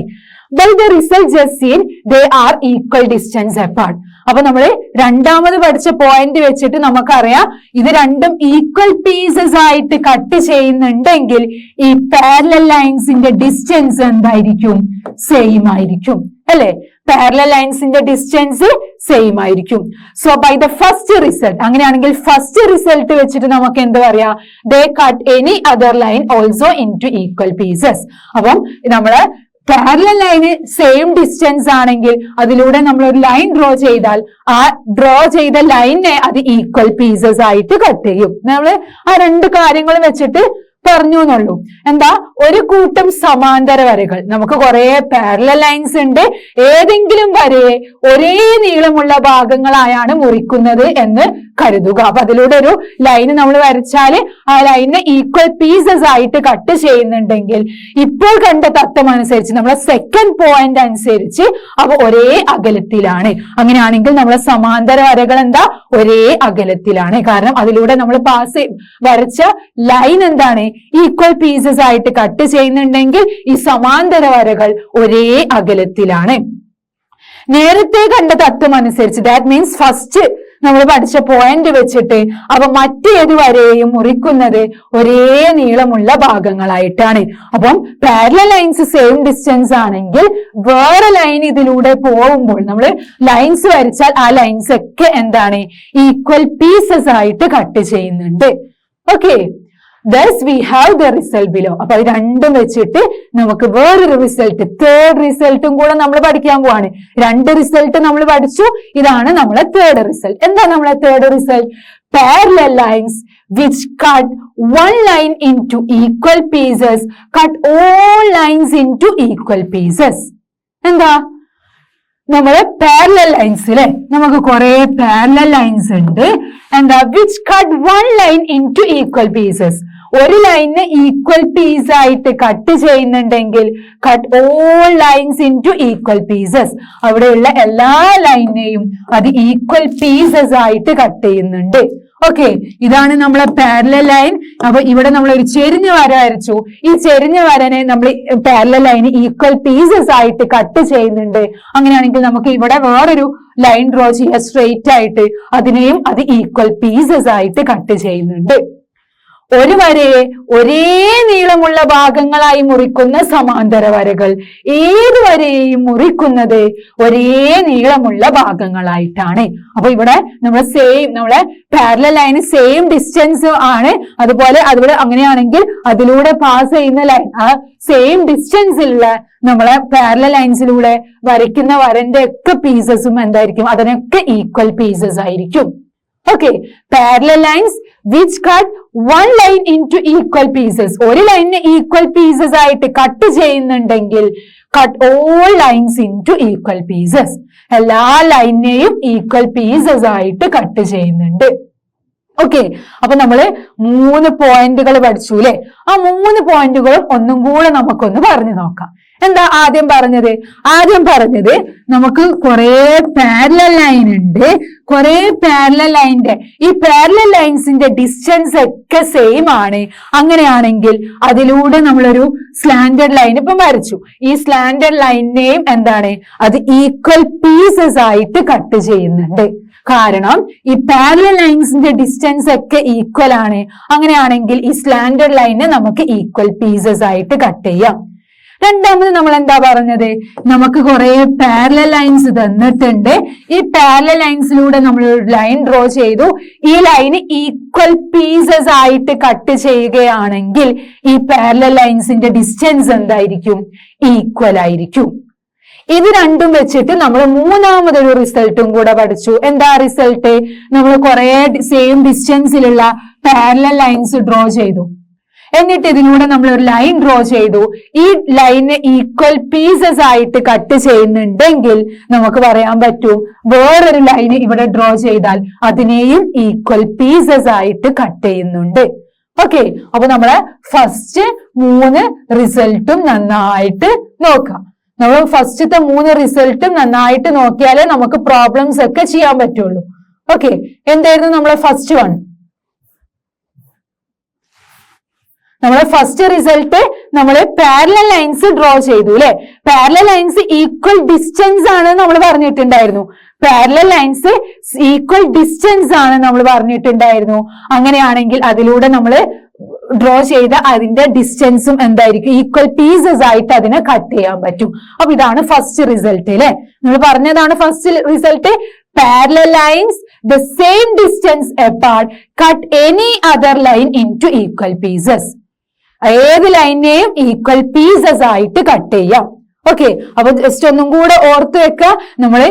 By the result just seen, they are equal distance apart. അപ്പൊ നമ്മള് രണ്ടാമത് പഠിച്ച പോയിന്റ് വെച്ചിട്ട് നമുക്കറിയാം ഇത് രണ്ടും ഈക്വൽ പീസസ് ആയിട്ട് കട്ട് ചെയ്യുന്നുണ്ടെങ്കിൽ ഈ പാരലൽ ലൈൻസിന്റെ ഡിസ്റ്റൻസ് എന്തായിരിക്കും? സെയിം ആയിരിക്കും അല്ലെ? പാരലൽ ലൈൻസിന്റെ ഡിസ്റ്റൻസ് സെയിം ആയിരിക്കും. So by the first result, അങ്ങനെയാണെങ്കിൽ ഫസ്റ്റ് റിസൾട്ട് വെച്ചിട്ട് നമുക്ക് എന്ത് പറയാം? They cut any other line also into equal pieces. അപ്പം നമ്മള് പാരലൽ ലൈന് സെയിം ഡിസ്റ്റൻസ് ആണെങ്കിൽ അതിലൂടെ നമ്മൾ ഒരു ലൈൻ ഡ്രോ ചെയ്താൽ ആ ഡ്രോ ചെയ്ത ലൈനെ അത് ഈക്വൽ പീസസ് ആയിട്ട് കട്ട് ചെയ്യും. നമ്മള് ആ രണ്ട് കാര്യങ്ങൾ വെച്ചിട്ട് പറഞ്ഞു എന്നുള്ളൂ. എന്താ? ഒരു കൂട്ടം സമാന്തര വരകൾ, നമുക്ക് കുറെ പാരലൽ ലൈൻസ് ഉണ്ട്, ഏതെങ്കിലും വരയെ ഒരേ നീളമുള്ള ഭാഗങ്ങളായാണ് മുറിക്കുന്നത് എന്ന് കരുതുക. അപ്പൊ അതിലൂടെ ഒരു ലൈന് നമ്മൾ വരച്ചാല് ആ ലൈനിനെ ഈക്വൽ പീസസ് ആയിട്ട് കട്ട് ചെയ്യുന്നുണ്ടെങ്കിൽ ഇപ്പോൾ കണ്ട തത്വം അനുസരിച്ച് നമ്മളെ സെക്കൻഡ് പോയിന്റ് അനുസരിച്ച് അവ ഒരേ അകലത്തിലാണ്. അങ്ങനെയാണെങ്കിൽ നമ്മളെ സമാന്തര വരകൾ എന്താ? ഒരേ അകലത്തിലാണ്. കാരണം അതിലൂടെ നമ്മൾ വരച്ച ലൈൻ എന്താണ്? ഈക്വൽ പീസസ് ആയിട്ട് കട്ട് ചെയ്യുന്നുണ്ടെങ്കിൽ ഈ സമാന്തര വരകൾ ഒരേ അകലത്തിലാണ്. നേരത്തെ കണ്ട തത്വം അനുസരിച്ച്, ദാറ്റ് മീൻസ് ഫസ്റ്റ് നമ്മൾ പഠിച്ച പോയിന്റ് വെച്ചിട്ട് അവ മറ്റേത് വരെയും മുറിക്കുന്നത് ഒരേ നീളമുള്ള ഭാഗങ്ങളായിട്ടാണ്. അപ്പം പാരലൽ ലൈൻസ് സെയിം ഡിസ്റ്റൻസ് ആണെങ്കിൽ വേറെ ലൈൻ ഇതിലൂടെ പോകുമ്പോൾ നമ്മൾ ലൈൻസ് വരച്ചാൽ ആ ലൈൻസ് ഒക്കെ എന്താണ്? ഈക്വൽ പീസസ് ആയിട്ട് കട്ട് ചെയ്യുന്നുണ്ട്. Okay, thus we have the result below. അപ്പൊ അത് രണ്ടും വെച്ചിട്ട് നമുക്ക് വേറൊരു റിസൾട്ട്, തേർഡ് റിസൾട്ടും കൂടെ നമ്മൾ പഠിക്കാൻ പോവാണ്. രണ്ട് റിസൾട്ട് നമ്മൾ പഠിച്ചു, ഇതാണ് നമ്മളെ തേർഡ് റിസൾട്ട്. എന്താ നമ്മളെ third result? Parallel lines which cut one line into equal pieces cut all lines into equal pieces. എന്താ? നമ്മള് പാരലൽ ലൈൻസ് അല്ലെ, നമുക്ക് കുറെ പാരലൽ ലൈൻസ് ഉണ്ട്. എന്താ? Which cut one line into equal pieces. ഒരു ലൈനിനെ ഈക്വൽ പീസ് ആയിട്ട് കട്ട് ചെയ്യുന്നുണ്ടെങ്കിൽ cut all lines into equal pieces. അവിടെയുള്ള എല്ലാ ലൈനെയും അത് ഈക്വൽ പീസസ് ആയിട്ട് കട്ട് ചെയ്യുന്നുണ്ട്. ഓക്കെ, ഇതാണ് നമ്മളെ പാരലൽ ലൈൻ. അപ്പൊ ഇവിടെ നമ്മൾ ഒരു ചെരിഞ്ഞ വര വരച്ചു. ഈ ചെരിഞ്ഞ വരനെ നമ്മൾ പാരലൽ ലൈന് ഈക്വൽ പീസസ് ആയിട്ട് കട്ട് ചെയ്യുന്നുണ്ട്. അങ്ങനെയാണെങ്കിൽ നമുക്ക് ഇവിടെ വേറൊരു ലൈൻ ഡ്രോ ചെയ്യാം സ്ട്രെയിറ്റ് ആയിട്ട്, അതിനെയും അത് ഈക്വൽ പീസസ് ആയിട്ട് കട്ട് ചെയ്യുന്നുണ്ട്. ഒരു വരയെ ഒരേ നീളമുള്ള ഭാഗങ്ങളായി മുറിക്കുന്ന സമാന്തര വരകൾ ഏത് വരയെയും മുറിക്കുന്നത് ഒരേ നീളമുള്ള ഭാഗങ്ങളായിട്ടാണ്. അപ്പൊ ഇവിടെ നമ്മളെ പാരലൽ ലൈന് സെയിം ഡിസ്റ്റൻസ് ആണ്. അതുപോലെ അതുപോലെ അങ്ങനെയാണെങ്കിൽ അതിലൂടെ പാസ് ചെയ്യുന്ന ലൈൻ ആ സെയിം ഡിസ്റ്റൻസിലുള്ള നമ്മളെ പാരലൽ ലൈൻസിലൂടെ വരയ്ക്കുന്ന വരന്റെ ഒക്കെ പീസസും എന്തായിരിക്കും? അതിനൊക്കെ ഈക്വൽ പീസസ് ആയിരിക്കും. Okay, parallel lines which cut one line into equal pieces. ഒരു ലൈനിനെ ഈക്വൽ പീസസ് ആയിട്ട് കട്ട് ചെയ്യുന്നുണ്ടെങ്കിൽ cut all lines into equal pieces. എല്ലാ ലൈനെയും ഈക്വൽ പീസസ് ആയിട്ട് കട്ട് ചെയ്യുന്നുണ്ട്. ഓക്കെ, അപ്പൊ നമ്മള് 3 പോയിന്റുകൾ പഠിച്ചു അല്ലെ? ആ 3 പോയിന്റുകളും ഒന്നും കൂടെ നമുക്കൊന്ന് പറഞ്ഞു നോക്കാം. എന്താ ആദ്യം പറഞ്ഞത്? ആദ്യം പറഞ്ഞത് നമുക്ക് കുറെ പാരലൽ ലൈൻ ഉണ്ട്. കുറെ പാരലൽ ലൈനിന്റെ ഈ പാരലൽ ലൈൻസിന്റെ ഡിസ്റ്റൻസ് ഒക്കെ സെയിം ആണ്. അങ്ങനെയാണെങ്കിൽ അതിലൂടെ നമ്മളൊരു സ്ലാന്റഡ് ലൈൻ ഇപ്പം വരച്ചു. ഈ സ്ലാന്റഡ് ലൈനിനെയും എന്താണ്? അത് ഈക്വൽ പീസസ് ആയിട്ട് കട്ട് ചെയ്യുന്നുണ്ട്. കാരണം ഈ പാരലൽ ലൈൻസിന്റെ ഡിസ്റ്റൻസ് ഒക്കെ ഈക്വൽ ആണ്. അങ്ങനെയാണെങ്കിൽ ഈ സ്ലാന്റഡ് ലൈനെ നമുക്ക് ഈക്വൽ പീസസ് ആയിട്ട് കട്ട് ചെയ്യാം. രണ്ടാമത് നമ്മൾ എന്താ പറഞ്ഞത്? നമുക്ക് കുറെ പാരലൽ ലൈൻസ് തന്നിട്ടുണ്ട്. ഈ പാരലൽ ലൈൻസിലൂടെ നമ്മൾ ഒരു ലൈൻ ഡ്രോ ചെയ്തു. ഈ ലൈന് ഈക്വൽ പീസസ് ആയിട്ട് കട്ട് ചെയ്യുകയാണെങ്കിൽ ഈ പാരലൽ ലൈൻസിന്റെ ഡിസ്റ്റൻസ് എന്തായിരിക്കും? ഈക്വൽ ആയിരിക്കും. ഇത് രണ്ടും വെച്ചിട്ട് നമ്മൾ മൂന്നാമതൊരു റിസൾട്ടും കൂടെ പഠിച്ചു. എന്താ റിസൾട്ട്? നമ്മൾ കുറെ സെയിം ഡിസ്റ്റൻസിലുള്ള പാരലൽ ലൈൻസ് ഡ്രോ ചെയ്തു. എന്നിട്ട് ഇതിലൂടെ നമ്മൾ ഒരു ലൈൻ ഡ്രോ ചെയ്തു. ഈ ലൈനെ ഈക്വൽ പീസസ് ആയിട്ട് കട്ട് ചെയ്യുന്നുണ്ടെങ്കിൽ നമുക്ക് പറയാൻ പറ്റും വേറൊരു ലൈന് ഇവിടെ ഡ്രോ ചെയ്താൽ അതിനെയും ഈക്വൽ പീസസ് ആയിട്ട് കട്ട് ചെയ്യുന്നുണ്ട്. ഓക്കെ, അപ്പൊ നമ്മളെ ഫസ്റ്റ് 3 റിസൾട്ടും നന്നായിട്ട് നോക്കാം. നമ്മൾ ഫസ്റ്റത്തെ 3 റിസൾട്ടും നന്നായിട്ട് നോക്കിയാലേ നമുക്ക് പ്രോബ്ലംസ് ഒക്കെ ചെയ്യാൻ പറ്റുള്ളൂ. ഓക്കെ, എന്തായിരുന്നു നമ്മളെ ഫസ്റ്റ് വൺ? നമ്മളെ ഫസ്റ്റ് റിസൾട്ട് നമ്മള് പാരലൽ ലൈൻസ് ഡ്രോ ചെയ്തു അല്ലെ. പാരലൽ ലൈൻസ് ഈക്വൽ ഡിസ്റ്റൻസ് ആണ് നമ്മൾ പറഞ്ഞിട്ടുണ്ടായിരുന്നു. പാരലൽ ലൈൻസ് ഈക്വൽ ഡിസ്റ്റൻസ് ആണ് നമ്മൾ പറഞ്ഞിട്ടുണ്ടായിരുന്നു. അങ്ങനെയാണെങ്കിൽ അതിലൂടെ നമ്മൾ ഡ്രോ ചെയ്ത അതിന്റെ ഡിസ്റ്റൻസും എന്തായിരിക്കും? ഈക്വൽ പീസസ് ആയിട്ട് അതിനെ കട്ട് ചെയ്യാൻ പറ്റും. അപ്പൊ ഇതാണ് ഫസ്റ്റ് റിസൾട്ട് അല്ലെ. നമ്മൾ പറഞ്ഞതാണ് first result. Parallel lines the same distance apart cut any other line into equal pieces. ഏത് ലൈനെയും ഈക്വൽ പീസസ് ആയിട്ട് കട്ട് ചെയ്യാം. ഓക്കെ, അപ്പൊ ജസ്റ്റ് ഒന്നും കൂടെ ഓർത്ത് വെക്ക. നമ്മള്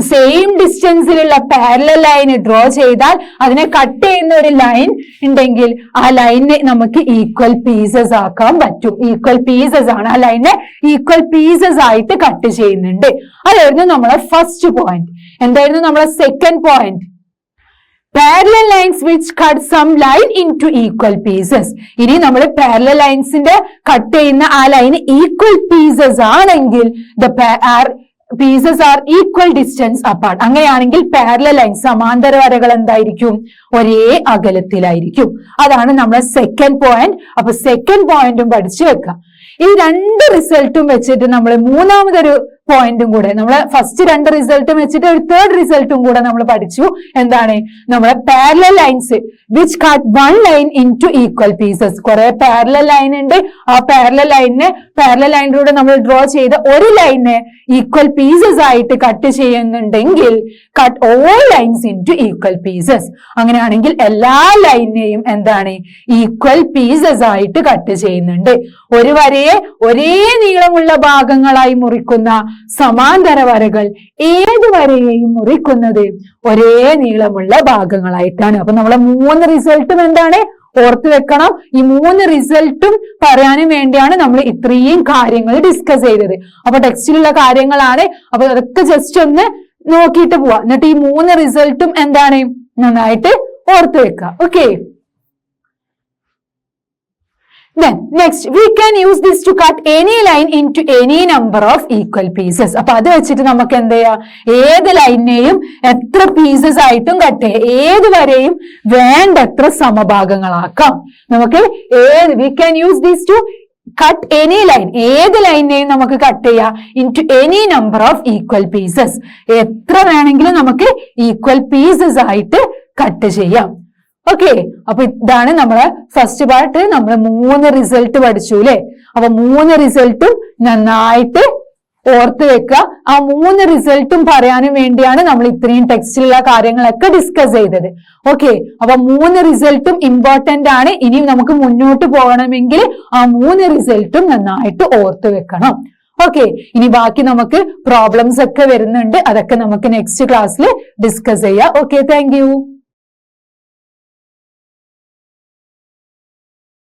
സെയിം ഡിസ്റ്റൻസിലുള്ള പാരലൽ ലൈൻ ഡ്രോ ചെയ്താൽ അതിനെ കട്ട് ചെയ്യുന്ന ഒരു ലൈൻ ഉണ്ടെങ്കിൽ ആ ലൈനെ നമുക്ക് ഈക്വൽ പീസസ് ആക്കാൻ പറ്റും. ഈക്വൽ പീസസ് ആണ്, ആ ലൈനെ ഈക്വൽ പീസസ് ആയിട്ട് കട്ട് ചെയ്യുന്നുണ്ട്. അതായിരുന്നു നമ്മളെ ഫസ്റ്റ് പോയിന്റ്. എന്തായിരുന്നു നമ്മളെ second point? Parallel lines which cut some line into equal pieces. ഇനി നമ്മൾ പാരലൽ ലൈൻസിന്റെ കട്ട് ചെയ്യുന്ന ആ ലൈൻ ഈക്വൽ പീസസ് ആണെങ്കിൽ pieces R equal distance apart. അങ്ങനെയാണെങ്കിൽ പാരലൽ ലൈൻ സമാന്തര വരകൾ എന്തായിരിക്കും? ഒരേ അകലത്തിലായിരിക്കും. അതാണ് നമ്മുടെ സെക്കൻഡ് പോയിന്റ്. അപ്പൊ സെക്കൻഡ് പോയിന്റും പഠിച്ചു വെക്കാം. ഈ രണ്ട് റിസൾട്ടും വെച്ചിട്ട് നമ്മൾ മൂന്നാമതൊരു പോയിന്റും കൂടെ, നമ്മളെ ഫസ്റ്റ് രണ്ട് റിസൾട്ടും വെച്ചിട്ട് ഒരു തേർഡ് റിസൾട്ടും കൂടെ നമ്മൾ പഠിച്ചു. എന്താണ്? നമ്മളെ parallel lines which cut one line into equal pieces. കുറെ പാരലൽ ലൈൻ ഉണ്ട്. ആ പാരലൽ ലൈനിലൂടെ നമ്മൾ ഡ്രോ ചെയ്ത ഒരു ലൈനെ ഈക്വൽ പീസസ് ആയിട്ട് കട്ട് ചെയ്യുന്നുണ്ടെങ്കിൽ cut all lines into equal pieces. അങ്ങനെയാണെങ്കിൽ എല്ലാ ലൈനെയും എന്താണ്? ഈക്വൽ പീസസ് ആയിട്ട് കട്ട് ചെയ്യുന്നുണ്ട്. ഒരു വരയെ ഒരേ നീളമുള്ള ഭാഗങ്ങളായി മുറിക്കുന്ന സമാന്തര വരകൾ ഏത് വരയെയും മുറിക്കുന്നത് ഒരേ നീളമുള്ള ഭാഗങ്ങളായിട്ടാണ്. അപ്പൊ നമ്മളെ മൂന്ന് റിസൾട്ടും എന്താണ്? ഓർത്ത് വെക്കണം. ഈ മൂന്ന് റിസൾട്ടും പറയാനും വേണ്ടിയാണ് നമ്മൾ ഇത്രയും കാര്യങ്ങൾ ഡിസ്കസ് ചെയ്തത്. അപ്പൊ ടെക്സ്റ്റിലുള്ള കാര്യങ്ങളാണ്. അപ്പൊ അതൊക്കെ ജസ്റ്റ് ഒന്ന് നോക്കിയിട്ട് പോവാ. എന്നിട്ട് ഈ മൂന്ന് റിസൾട്ടും എന്താണ്? നന്നായിട്ട് ഓർത്ത് വെക്കുക. Okay, then next we can use this to cut any line into any number of equal pieces. അപ്പൊ അത് വെച്ചിട്ട് നമുക്ക് എന്ത് ചെയ്യാം? ഏത് ലൈനെയും എത്ര പീസസ് ആയിട്ടും കട്ട് ചെയ്യാം. ഏത് വരെയും വേണ്ടത്ര സമഭാഗങ്ങളാക്കാം. നമുക്ക് we can use this to cut any line. ഏത് ലൈനെയും നമുക്ക് കട്ട് ചെയ്യാം into any number of equal pieces. എത്ര വേണമെങ്കിലും നമുക്ക് ഈക്വൽ പീസസ് ആയിട്ട് കട്ട് ചെയ്യാം. ഓക്കെ, അപ്പൊ ഇതാണ് നമ്മളെ ഫസ്റ്റ് പാർട്ട്. നമ്മൾ മൂന്ന് റിസൾട്ട് പഠിച്ചു അല്ലെ. അപ്പൊ മൂന്ന് റിസൾട്ടും നന്നായിട്ട് ഓർത്ത് വെക്കുക. ആ മൂന്ന് റിസൾട്ടും പറയാനും വേണ്ടിയാണ് നമ്മൾ ഇത്രയും ടെക്സ്റ്റിലുള്ള കാര്യങ്ങളൊക്കെ ഡിസ്കസ് ചെയ്തത്. ഓക്കെ, അപ്പൊ മൂന്ന് റിസൾട്ടും ഇമ്പോർട്ടന്റ് ആണ്. ഇനിയും നമുക്ക് മുന്നോട്ട് പോകണമെങ്കിൽ ആ മൂന്ന് റിസൾട്ടും നന്നായിട്ട് ഓർത്ത് വെക്കണം. ഓക്കെ, ഇനി ബാക്കി നമുക്ക് പ്രോബ്ലംസ് ഒക്കെ വരുന്നുണ്ട്. അതൊക്കെ നമുക്ക് നെക്സ്റ്റ് ക്ലാസ്സിൽ ഡിസ്കസ് ചെയ്യാം. Okay, thank you.